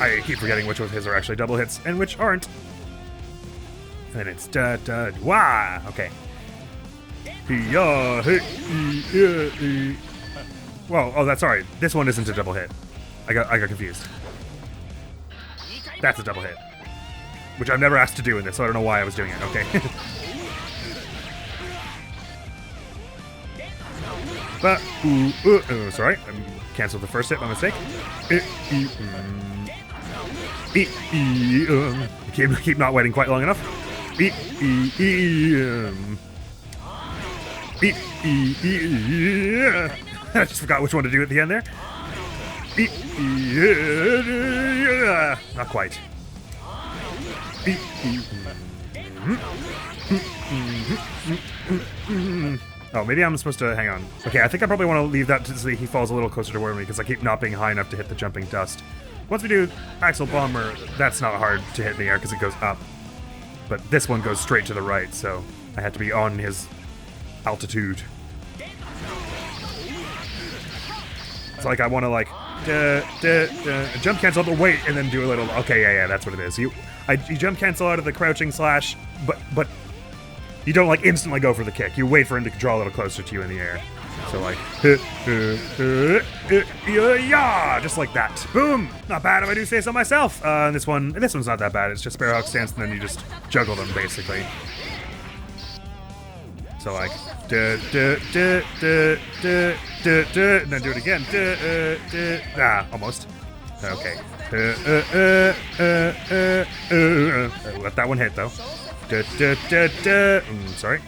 I keep forgetting which of his are actually double hits and which aren't. And it's wah. Okay. Well, oh, that's sorry. This one isn't a double hit. I got confused. That's a double hit, which I've never asked to do in this, so I don't know why I was doing it. Okay. But sorry, I canceled the first hit by mistake. Keep not waiting quite long enough. I just forgot which one to do at the end there. Not quite. Oh, maybe I'm supposed to hang on. Okay, I think I probably want to leave that so he falls a little closer to where me because I keep not being high enough to hit the jumping dust. Once we do Axl Bomber, that's not hard to hit in the air because it goes up. But this one goes straight to the right, so I had to be on his altitude. It's like I want to like jump cancel, but wait, and then do a little. Okay, yeah, that's what it is. You jump cancel out of the crouching slash, but you don't like instantly go for the kick. You wait for him to draw a little closer to you in the air. So like, yeah, just like that. Boom. Not bad if I do say so myself. This one's not that bad. It's just Sparrowhawk stance, and then you just juggle them basically. So like, and then do it again. Almost. Okay. Let that one hit though. Sorry.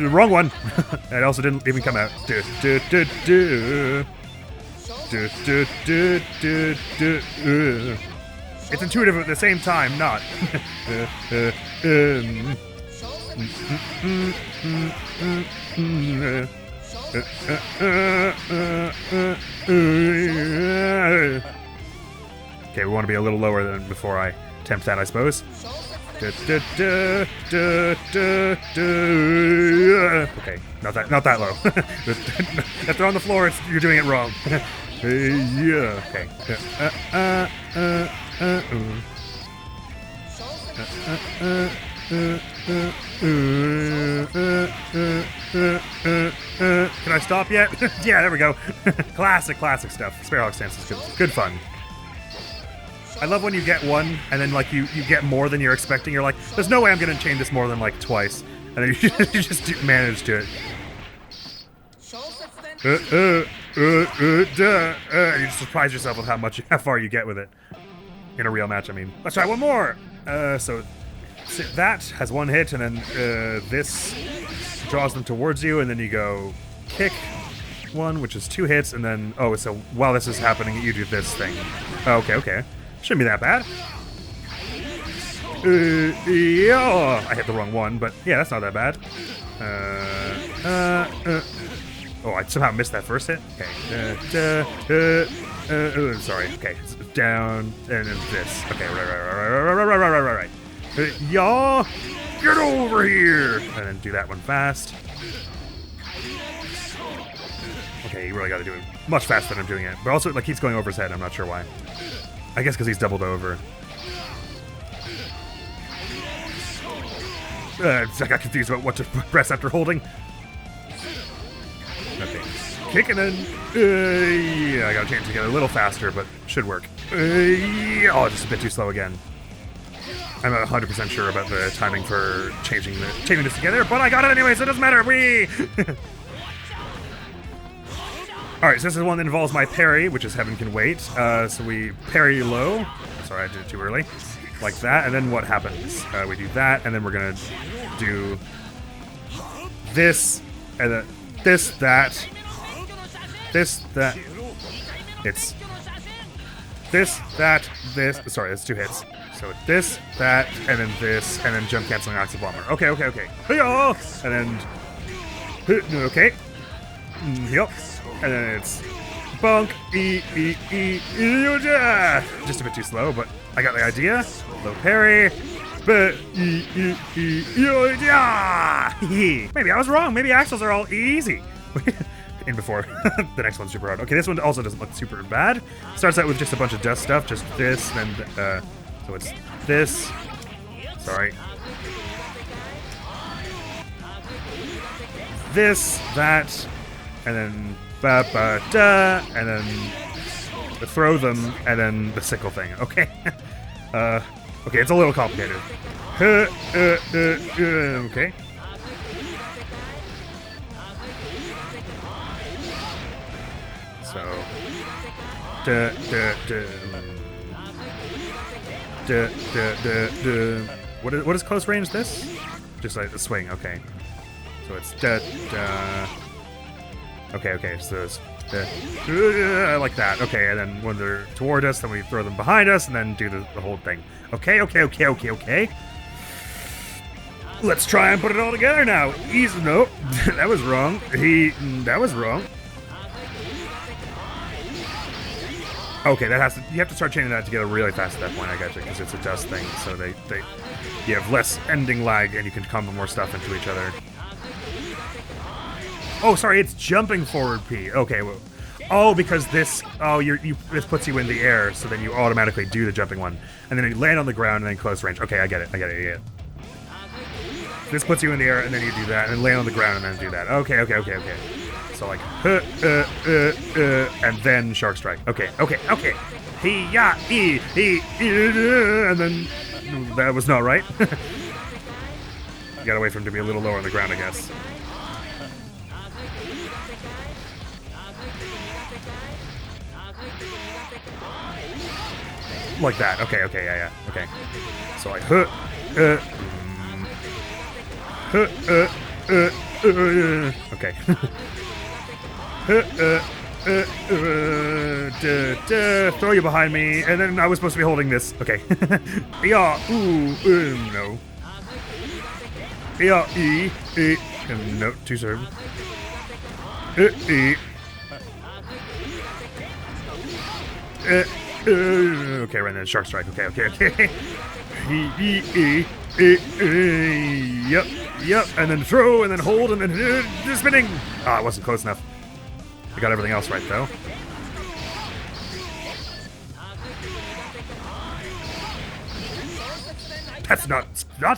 Wrong one. It also didn't even come out. It's intuitive at the same time, not. Okay, we want to be a little lower than before I attempt that, I suppose. Okay, not that low. If they're on the floor, you're doing it wrong. Yeah. Okay. Can I stop yet? Yeah, there we go. Classic stuff. Sparrowhawk stance is good fun. I love when you get one, and then like you get more than you're expecting. You're like, there's no way I'm gonna chain this more than like twice, and then you just manage to it. You just surprise yourself with how far you get with it in a real match. I mean, let's try one more. So that has one hit, and then this draws them towards you, and then you go kick one, which is 2 hits, and then so while this is happening, you do this thing. Okay. Shouldn't be that bad. Yeah. I hit the wrong one, but yeah, that's not that bad. Oh, I somehow missed that first hit. Okay. Sorry. Okay, it's down and then this. Okay, right. Yeah, get over here, and then do that one fast. Okay, you really got to do it much faster than I'm doing it, but also like he's going over his head. I'm not sure why. I guess because he's doubled over. I got confused about what to press after holding. Okay. Kicking in. Yeah, I gotta change to get a little faster, but should work. Oh, just a bit too slow again. I'm not 100% sure about the timing for changing this together, but I got it anyway, so it doesn't matter. Whee! Alright, so this is one that involves my parry, which is Heaven Can Wait. So we parry low. Sorry, I did it too early. Like that, and then what happens? We do that, and then we're gonna do this, and then this, that. It's this, that, this. Sorry, that's 2 hits. So this, that, and then this, and then jump canceling Axl Bomber. Okay. And then, okay. Yep. And then it's bunk, just a bit too slow, but I got the idea. Low parry. Maybe I was wrong. Maybe Axls are all easy. In before. The next one's super hard. Okay, this one also doesn't look super bad. Starts out with just a bunch of dust stuff. Just this, then, so it's this. Sorry. This, that, and then ba-ba-da, and then throw them, and then the sickle thing. Okay. Okay, it's a little complicated. Okay. So, what is close range? This? Just like the swing. Okay. So it's Okay. So it's like that. Okay, and then when they're toward us, then we throw them behind us, and then do the whole thing. Okay. Let's try and put it all together now. Easy. Nope. That was wrong. That was wrong. Okay, you have to start chaining that together really fast at that point, I gotcha, because it's a dust thing, so you have less ending lag and you can combo more stuff into each other. Oh, sorry, it's jumping forward P. Okay, well, oh, because this, this puts you in the air, so then you automatically do the jumping one, and then you land on the ground and then close range. Okay, I get it. This puts you in the air, and then you do that, and then land on the ground and then do that. Okay. So like, and then Shark Strike. Okay. And then that was not right. You gotta wait for him to be a little lower on the ground, I guess. Like that. Okay, yeah. Okay. So like, okay. Throw you behind me, and then I was supposed to be holding this. Okay. Yeah, no. Yeah, no, too soon. Okay, right then, Shark Strike. Okay. Yep, and then throw, and then hold, and then spinning. Ah, it wasn't close enough. I got everything else right, though. That's not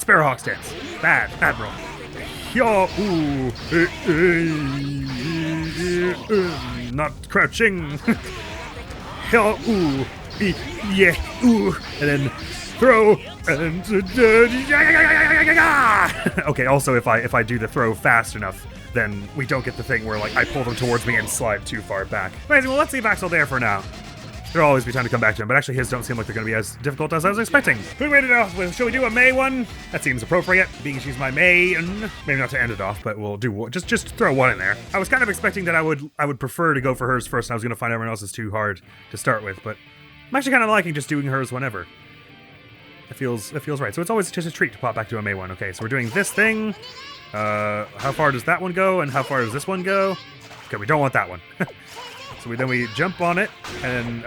Sparrowhawk stance. Bad, Admiral. Not crouching. And then throw, and okay, also if I do the throw fast enough, then we don't get the thing where like I pull them towards me and slide too far back. Amazing, well let's leave Axl there for now. There'll always be time to come back to him, but actually his don't seem like they're going to be as difficult as I was expecting. Who made it off with? Shall we do a May one? That seems appropriate, being she's my May, and maybe not to end it off, but we'll do just throw one in there. I was kind of expecting that I would prefer to go for hers first, and I was going to find everyone else's too hard to start with, but I'm actually kind of liking just doing hers whenever. It feels right. So it's always just a treat to pop back to a May one. Okay, so we're doing this thing. How far does that one go, and how far does this one go? Okay, we don't want that one. So then we jump on it, and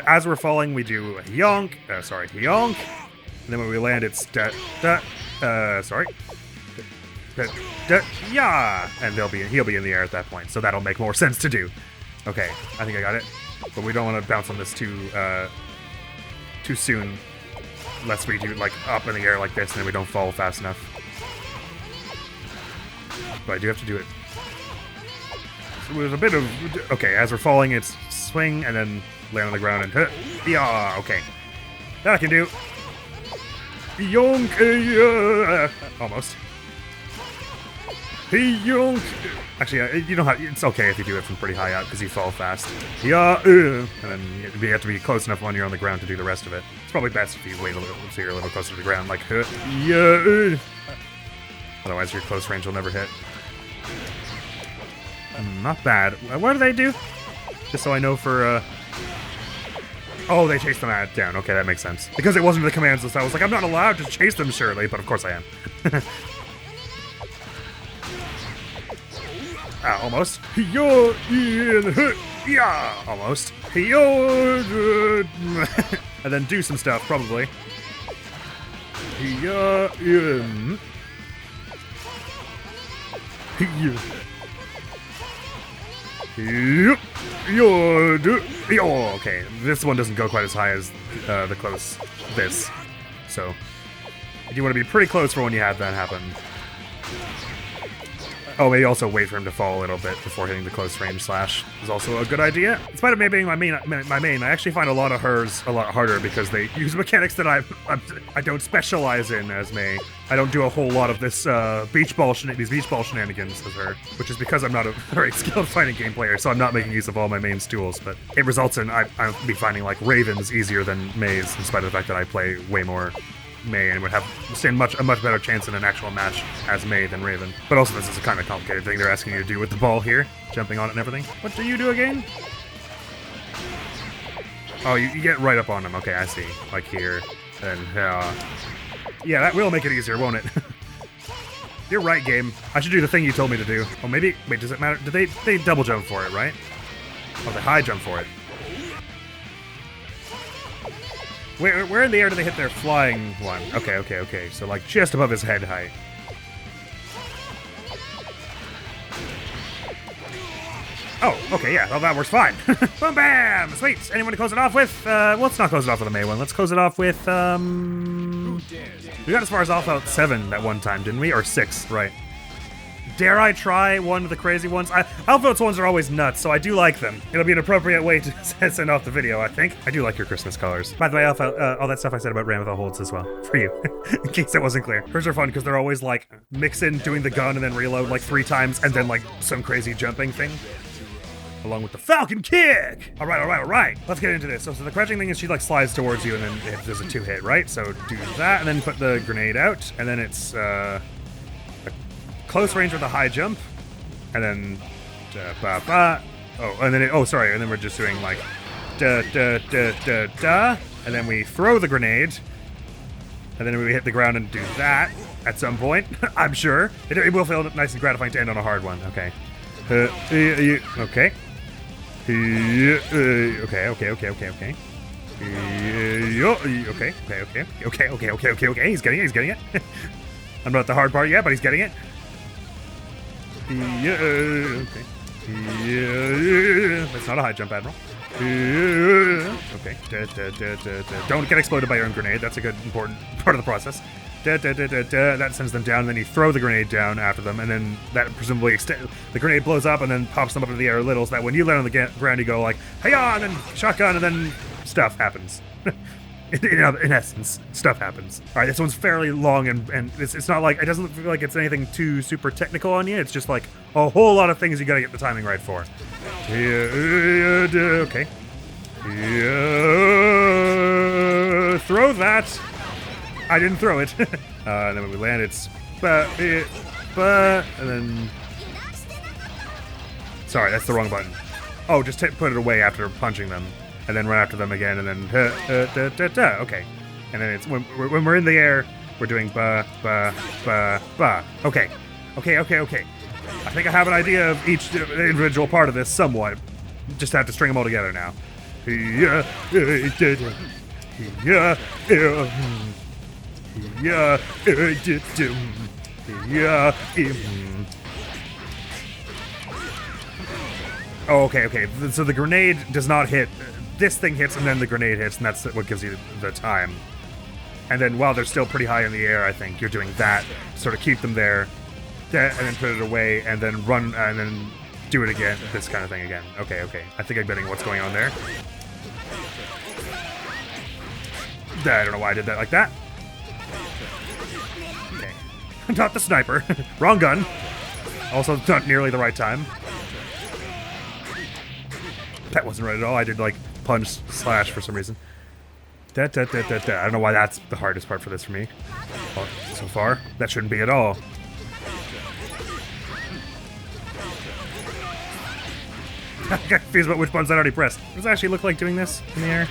as we're falling, we do a yonk. Yonk. And then when we land, it's yeah, and he'll be in the air at that point. So that'll make more sense to do. Okay, I think I got it, but we don't want to bounce on this too soon, lest we do like up in the air like this, and then we don't fall fast enough. But I do have to do it. So with a bit of okay, as we're falling, it's swing and then land on the ground and yeah. Okay, that I can do. Yonk, almost. Yonk. Actually, you don't have. It's okay if you do it from pretty high up because you fall fast. Yeah, and then you have to be close enough when you're on the ground to do the rest of it. It's probably best if you wait a little, so you're a little closer to the ground, like yeah. Otherwise, your close range will never hit. Not bad. What do they do? Just so I know for. Oh, they chased them down. Okay, that makes sense. Because it wasn't the commands list, I was like, I'm not allowed to chase them, surely, but of course I am. Almost. Yeah, almost. And then do some stuff, probably. Okay, this one doesn't go quite as high as the close this, so you want to be pretty close for when you have that happen. Oh, maybe also wait for him to fall a little bit before hitting the close range slash is also a good idea. In spite of me being my main, I actually find a lot of hers a lot harder because they use mechanics that I don't specialize in as May. I don't do a whole lot of this these beach ball shenanigans as her, which is because I'm not a very skilled fighting game player, so I'm not making use of all my main's tools. But it results in I'll be finding like Ravens easier than Mays, in spite of the fact that I play way more May and would stand a much better chance in an actual match as May than Raven. But also this is a kind of complicated thing they're asking you to do with the ball here, jumping on it and everything. What do you do again? Oh, you get right up on them. Okay, I see. Like here, and yeah, that will make it easier, won't it? You're right, game. I should do the thing you told me to do. Oh, maybe. Wait, does it matter? Did they double jump for it, right? Oh, they high jump for it. Where in the air do they hit their flying one? Okay. So, like, just above his head height. Oh, okay, yeah. Well, that works fine. Boom, bam! Sweet! Anyone to close it off with? Let's not close it off with a May one. Let's close it off with, we got as far as Elphelt 7 that one time, didn't we? Or 6, right. Dare I try one of the crazy ones? Elphelt's ones are always nuts, so I do like them. It'll be an appropriate way to send off the video, I think. I do like your Christmas colors. By the way, Elphelt, all that stuff I said about Ramlethal holds as well, for you, in case it wasn't clear. Hers are fun because they're always like, mix in doing the gun and then reload like 3 times, and then like some crazy jumping thing. Along with the Falcon Kick! Alright. Let's get into this. So the crouching thing is she like slides towards you and then it does a 2-hit, right? So do that and then put the grenade out, and then it's, close range with a high jump, and then and then we're just doing like and then we throw the grenade, and then we hit the ground and do that at some point. I'm sure it will feel nice and gratifying to end on a hard one. Okay. Okay. Okay. He's getting it. I'm not at the hard part yet, but he's getting it. Okay. That's not a high jump, Admiral. Okay. Don't get exploded by your own grenade. That's a good, important part of the process. That sends them down, and then you throw the grenade down after them, and then that presumably the grenade blows up and then pops them up into the air a little, so that when you land on the ground, you go like, "Hey-ya!" and then shotgun, and then stuff happens. In essence, stuff happens. All right, this one's fairly long, and it's not like, it doesn't feel like it's anything too super technical on you. It's just like a whole lot of things you gotta get the timing right for. Okay. Throw that. I didn't throw it. And then when we land, it's and then. Sorry, that's the wrong button. Oh, just put it away after punching them. And then run after them again, and then okay. And then it's when we're in the air, we're doing ba, ba, ba, ba. Okay. Okay. I think I have an idea of each individual part of this somewhat. Just have to string them all together now. Oh, okay. So the grenade does not hit. This thing hits and then the grenade hits, and that's what gives you the time. And then while they're still pretty high in the air, I think you're doing that, sort of keep them there, and then put it away, and then run, and then do it again, this kind of thing again. Okay. I think I'm getting what's going on there. I don't know why I did that like that. Okay. Not the sniper. Wrong gun. Also not nearly the right time. That wasn't right at all. I did like punch slash for some reason. I don't know why that's the hardest part for this for me. Well, so far, that shouldn't be at all. I got confused about which buttons I already pressed. Does it actually look like doing this in the air?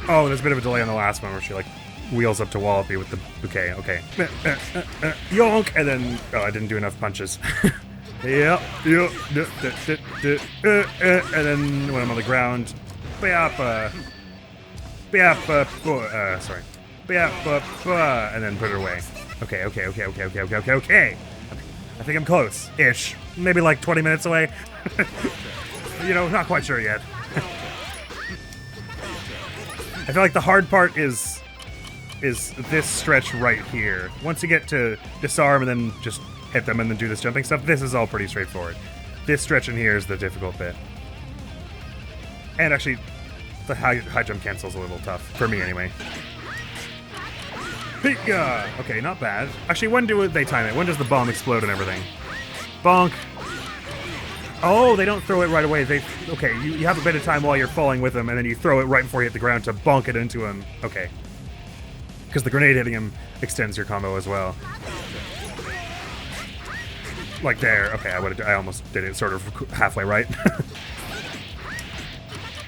Oh, there's a bit of a delay on the last one where she like wheels up to Wallopy with the bouquet. Okay. Yonk! And then, oh, I didn't do enough punches. Yep. And then when I'm on the ground, sorry. And then put it away. Okay. I think I'm close-ish. Maybe like 20 minutes away. Not quite sure yet. I feel like the hard part is this stretch right here. Once you get to disarm and then just hit them and then do this jumping stuff, this is all pretty straightforward. This stretch in here is the difficult bit. And actually, the high jump cancel's a little tough, for me anyway. Okay, not bad. Actually, when do they time it? When does the bomb explode and everything? Bonk. Oh, they don't throw it right away. Okay, you have a bit of time while you're falling with them, and then you throw it right before you hit the ground to bonk it into him. Okay. Because the grenade hitting him extends your combo as well. Like there. Okay, I almost did it sort of halfway right.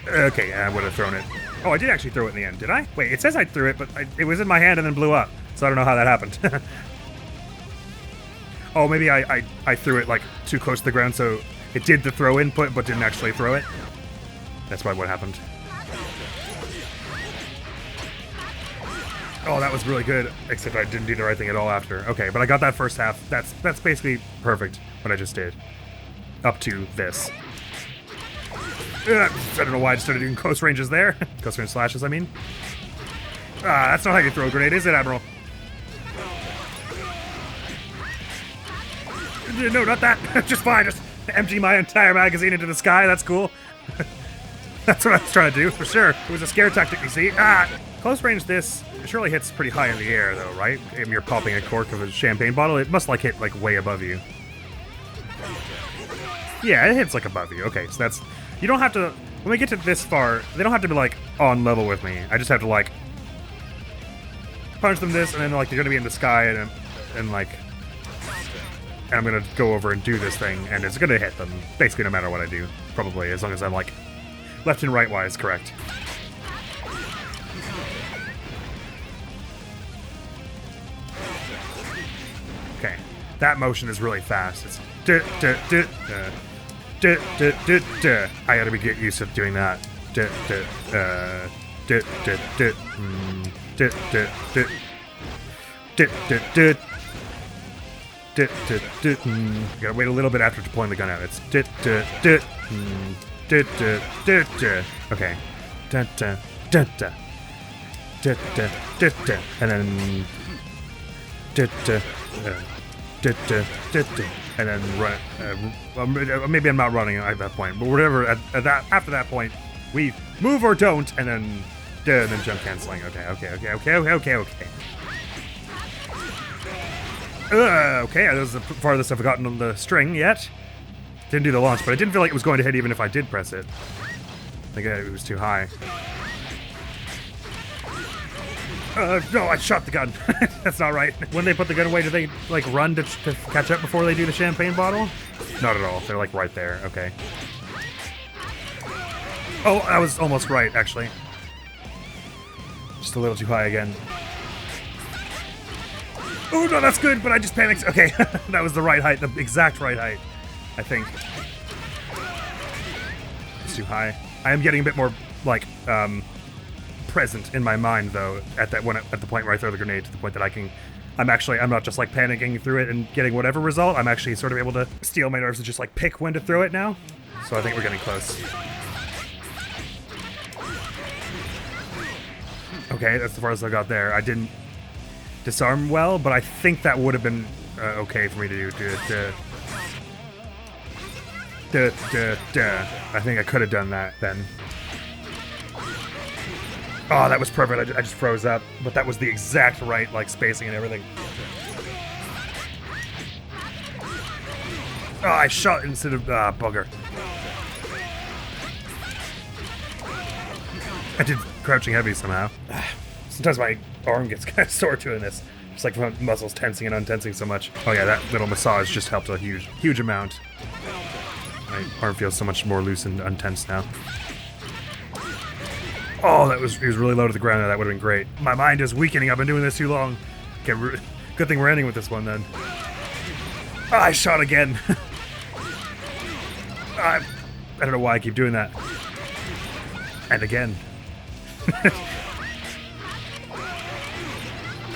Okay, I would have thrown it. Oh, I did actually throw it in the end, did I? Wait, it says I threw it, but it was in my hand and then blew up. So I don't know how that happened. Oh, maybe I threw it like too close to the ground, so it did the throw input, but didn't actually throw it. That's probably what happened. Oh, that was really good, except I didn't do the right thing at all after. Okay, but I got that first half. That's basically perfect, what I just did. Up to this. I don't know why I just started doing close ranges there. Close range slashes, I mean. That's not how you throw a grenade, is it, Admiral? No, not that. Just fine. Just empty my entire magazine into the sky. That's cool. That's what I was trying to do, for sure. It was a scare tactic, you see. Close range this surely hits pretty high in the air, though, right? If you're popping a cork of a champagne bottle, it must, like, hit, like, way above you. Yeah, it hits, like, above you. Okay, so that's... You don't have to... When we get to this far, they don't have to be, like, on level with me. I just have to, like... punch them this, and then, like, they're gonna be in the sky, and like... And I'm gonna go over and do this thing, and it's gonna hit them. Basically, no matter what I do. Probably, as long as I'm, like... left and right-wise correct. Okay. That motion is really fast. It's... I gotta get used to doing that. Gotta wait a little bit after deploying the gun out. It's okay. And then and then run. Maybe I'm not running at that point, but whatever. After that point, we move or don't, and then jump canceling. Okay. Okay, that was the farthest I've gotten on the string yet. Didn't do the launch, but I didn't feel like it was going to hit even if I did press it. I think it was too high. No, I shot the gun. That's not right. When they put the gun away, do they, like, run to catch up before they do the champagne bottle? Not at all. They're, like, right there. Okay. Oh, I was almost right, actually. Just a little too high again. Oh, no, that's good, but I just panicked. Okay, that was the right height, the exact right height, I think. It's too high. I am getting a bit more, like, present in my mind, though, at the point where I throw the grenade, to the point that I'm not just, like, panicking through it and getting whatever result. I'm actually sort of able to steal my nerves and just, like, pick when to throw it now. So I think we're getting close. Okay, that's the farthest I got there. I didn't disarm well, but I think that would have been okay for me to do. I think I could have done that then. Oh, that was perfect. I just froze up, but that was the exact right, like, spacing and everything. Oh, I shot instead of bugger. I did crouching heavy somehow. Sometimes my arm gets kind of sore doing this. Just like my muscles tensing and untensing so much. Oh yeah, that little massage just helped a huge amount. My arm feels so much more loose and untense now. Oh, he was really low to the ground. That would have been great. My mind is weakening. I've been doing this too long. Okay, good thing we're ending with this one then. Oh, I shot again. I don't know why I keep doing that. And again.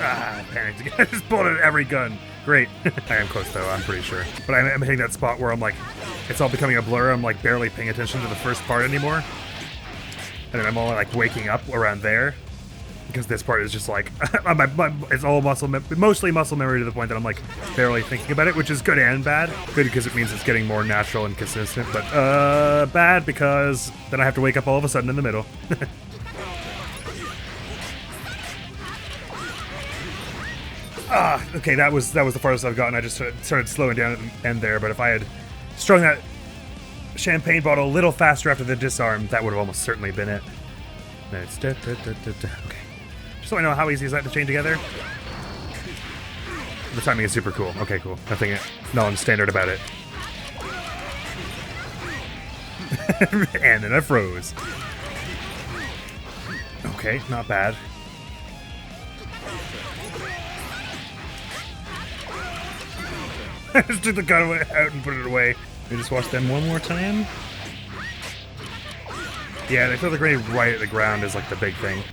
I panicked again. I just pulled it at every gun. Great. I am close though, I'm pretty sure. But I'm hitting that spot where I'm like, it's all becoming a blur. I'm like barely paying attention to the first part anymore. And then I'm all like waking up around there. Because this part is just like, it's all mostly muscle memory to the point that I'm like barely thinking about it, which is good and bad. Good because it means it's getting more natural and consistent, but bad because then I have to wake up all of a sudden in the middle. Okay, that was the farthest I've gotten. I just started slowing down at the end there, but if I had strung that champagne bottle a little faster after the disarm, that would have almost certainly been it. And it's okay. Just so I know, how easy is that to chain together? The timing is super cool. Okay, cool. Nothing non-standard about it. And then I froze. Okay, not bad. I just took the gun out and put it away. Let me just watch them one more time. Yeah, they throw the grenade right at the ground is like the big thing.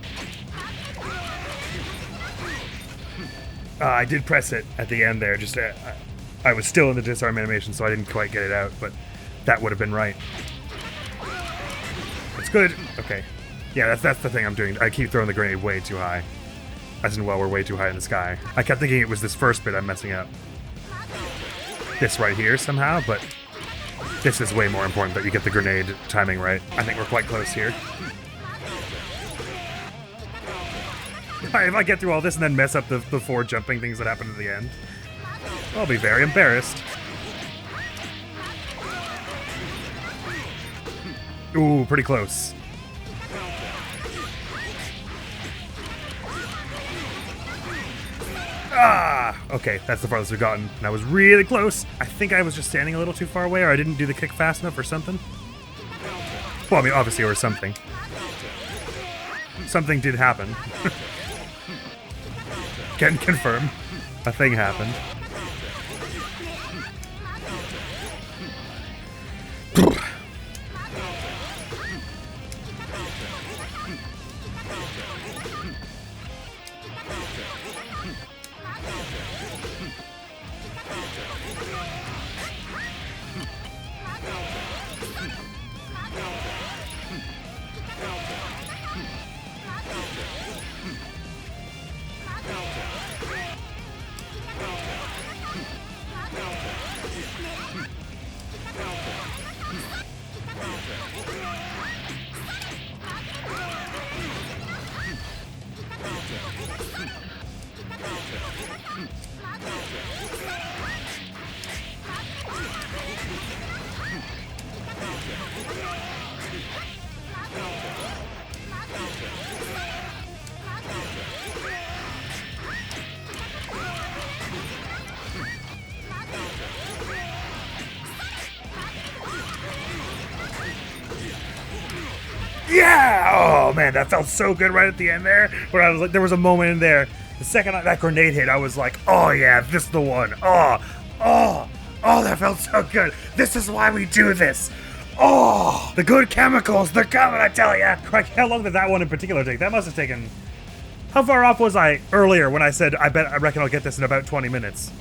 I did press it at the end there. Just I was still in the disarm animation, so I didn't quite get it out, but that would have been right. It's good. Okay. Yeah, that's the thing I'm doing. I keep throwing the grenade way too high. As in, well, we're way too high in the sky. I kept thinking it was this first bit I'm messing up. This right here somehow, but this is way more important that you get the grenade timing right. I think we're quite close here. If I get through all this and then mess up the 4 jumping things that happen at the end, I'll be very embarrassed. Ooh, pretty close. Okay, that's the farthest we've gotten, and I was really close. I think I was just standing a little too far away, or I didn't do the kick fast enough or something. Well, I mean, obviously, or something. Something did happen. Can confirm. A thing happened. Yeah! Oh man, that felt so good right at the end there. Where I was like, there was a moment in there. The second that grenade hit, I was like, oh yeah, this is the one. Oh, that felt so good. This is why we do this. Oh, the good chemicals, they're coming, I tell ya. Crikey, how long did that one in particular take? That must have taken... How far off was I earlier when I said, I reckon I'll get this in about 20 minutes?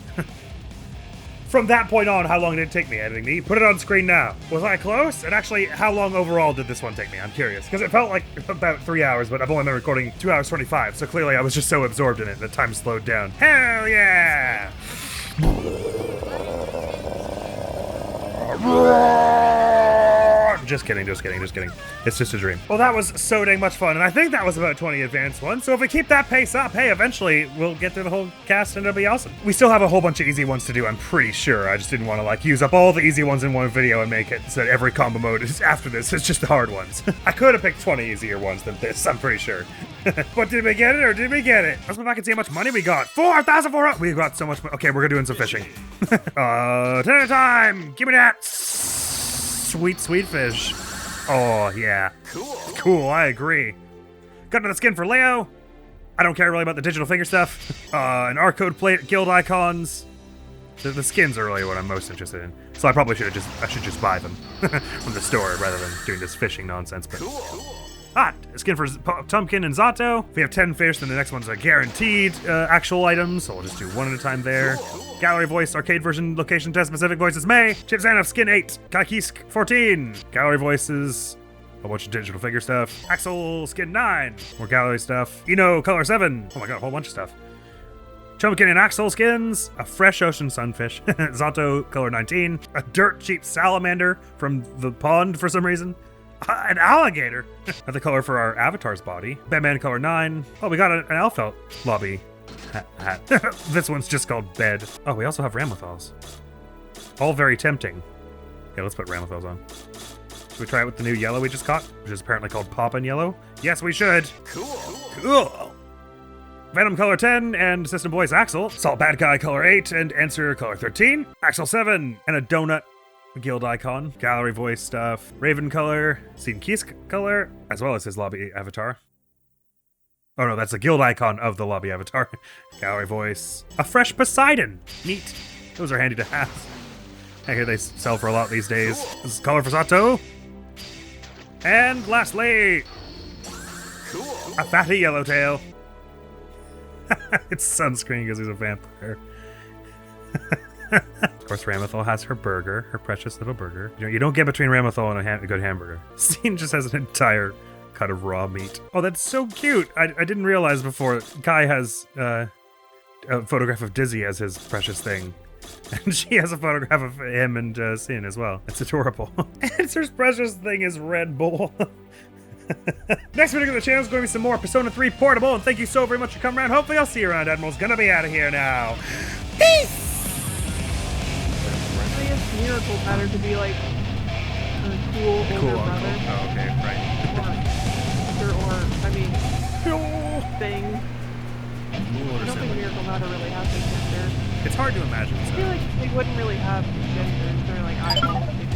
From that point on, how long did it take me editing me? Put it on screen now. Was I close? And actually, how long overall did this one take me? I'm curious. Because it felt like about 3 hours, but I've only been recording 2 hours 25, so clearly I was just so absorbed in it that time slowed down. Hell yeah! Just kidding. It's just a dream. Well, that was so dang much fun, and I think that was about 20 advanced ones, so if we keep that pace up, hey, eventually we'll get through the whole cast and it'll be awesome. We still have a whole bunch of easy ones to do, I'm pretty sure. I just didn't want to, like, use up all the easy ones in one video and make it so that every combo mode is after this is just the hard ones. I could have picked 20 easier ones than this, I'm pretty sure. But did we get it, or did we get it? Let's go back and see how much money we got. 4,400! We got so much money. Okay, we're doing some fishing. 10 at a time! Give me that! Sweet fish. Oh, yeah. Cool, I agree. Got another skin for Leo. I don't care really about the digital figure stuff. An R-code plate, guild icons. The skins are really what I'm most interested in. So I probably should just buy them from the store rather than doing this fishing nonsense. But hot! A skin for Tumpkin and Zato. If we have 10 fish, then the next one's a guaranteed actual items, so we'll just do one at a time there. Gallery voice, arcade version, location test, specific voices May. Chip Zanov, skin 8. Kaikisk, 14. Gallery voices, a bunch of digital figure stuff. Axl, skin 9. More gallery stuff. Eno, color 7. Oh my god, a whole bunch of stuff. Tumpkin and Axl skins. A fresh ocean sunfish. Zato, color 19. A dirt cheap salamander from the pond for some reason. An alligator. The color for our avatar's body. Batman color 9. Oh, we got an Elphelt lobby hat. This one's just called bed. Oh, we also have Ramlethals. All very tempting. Yeah, let's put Ramlethals on. Should we try it with the new yellow we just caught? Which is apparently called Poppin' Yellow. Yes, we should. Cool. Venom color 10 and system voice Axl. Salt bad guy color 8 and answer color 13. Axl 7 and a donut guild icon. Gallery voice stuff. Raven color. Scene Kisk color. As well as his lobby avatar. Oh no, that's a guild icon of the lobby avatar. Gallery voice. A fresh Poseidon. Neat. Those are handy to have. I hear they sell for a lot these days. This is color for Zato. And lastly, a fatty yellowtail. It's sunscreen because he's a vampire. Of course, Ramlethal has her burger, her precious little burger. You don't get between Ramlethal and a good hamburger. Scene just has an entire cut of raw meat. Oh, that's so cute. I didn't realize before. Kai has a photograph of Dizzy as his precious thing. And she has a photograph of him and Sin as well. It's adorable. And her precious thing is Red Bull. Next video on the channel is going to be some more Persona 3 Portable, and thank you so very much for coming around. Hopefully I'll see you around. Admiral's gonna be out of here now. Peace! I guess Miracle better to be like a cool older brother. Oh, okay, right. Thing. I don't think Miracle Matter really has a gender. It's hard to imagine. I feel like they wouldn't really have genders. They're like eyeballs.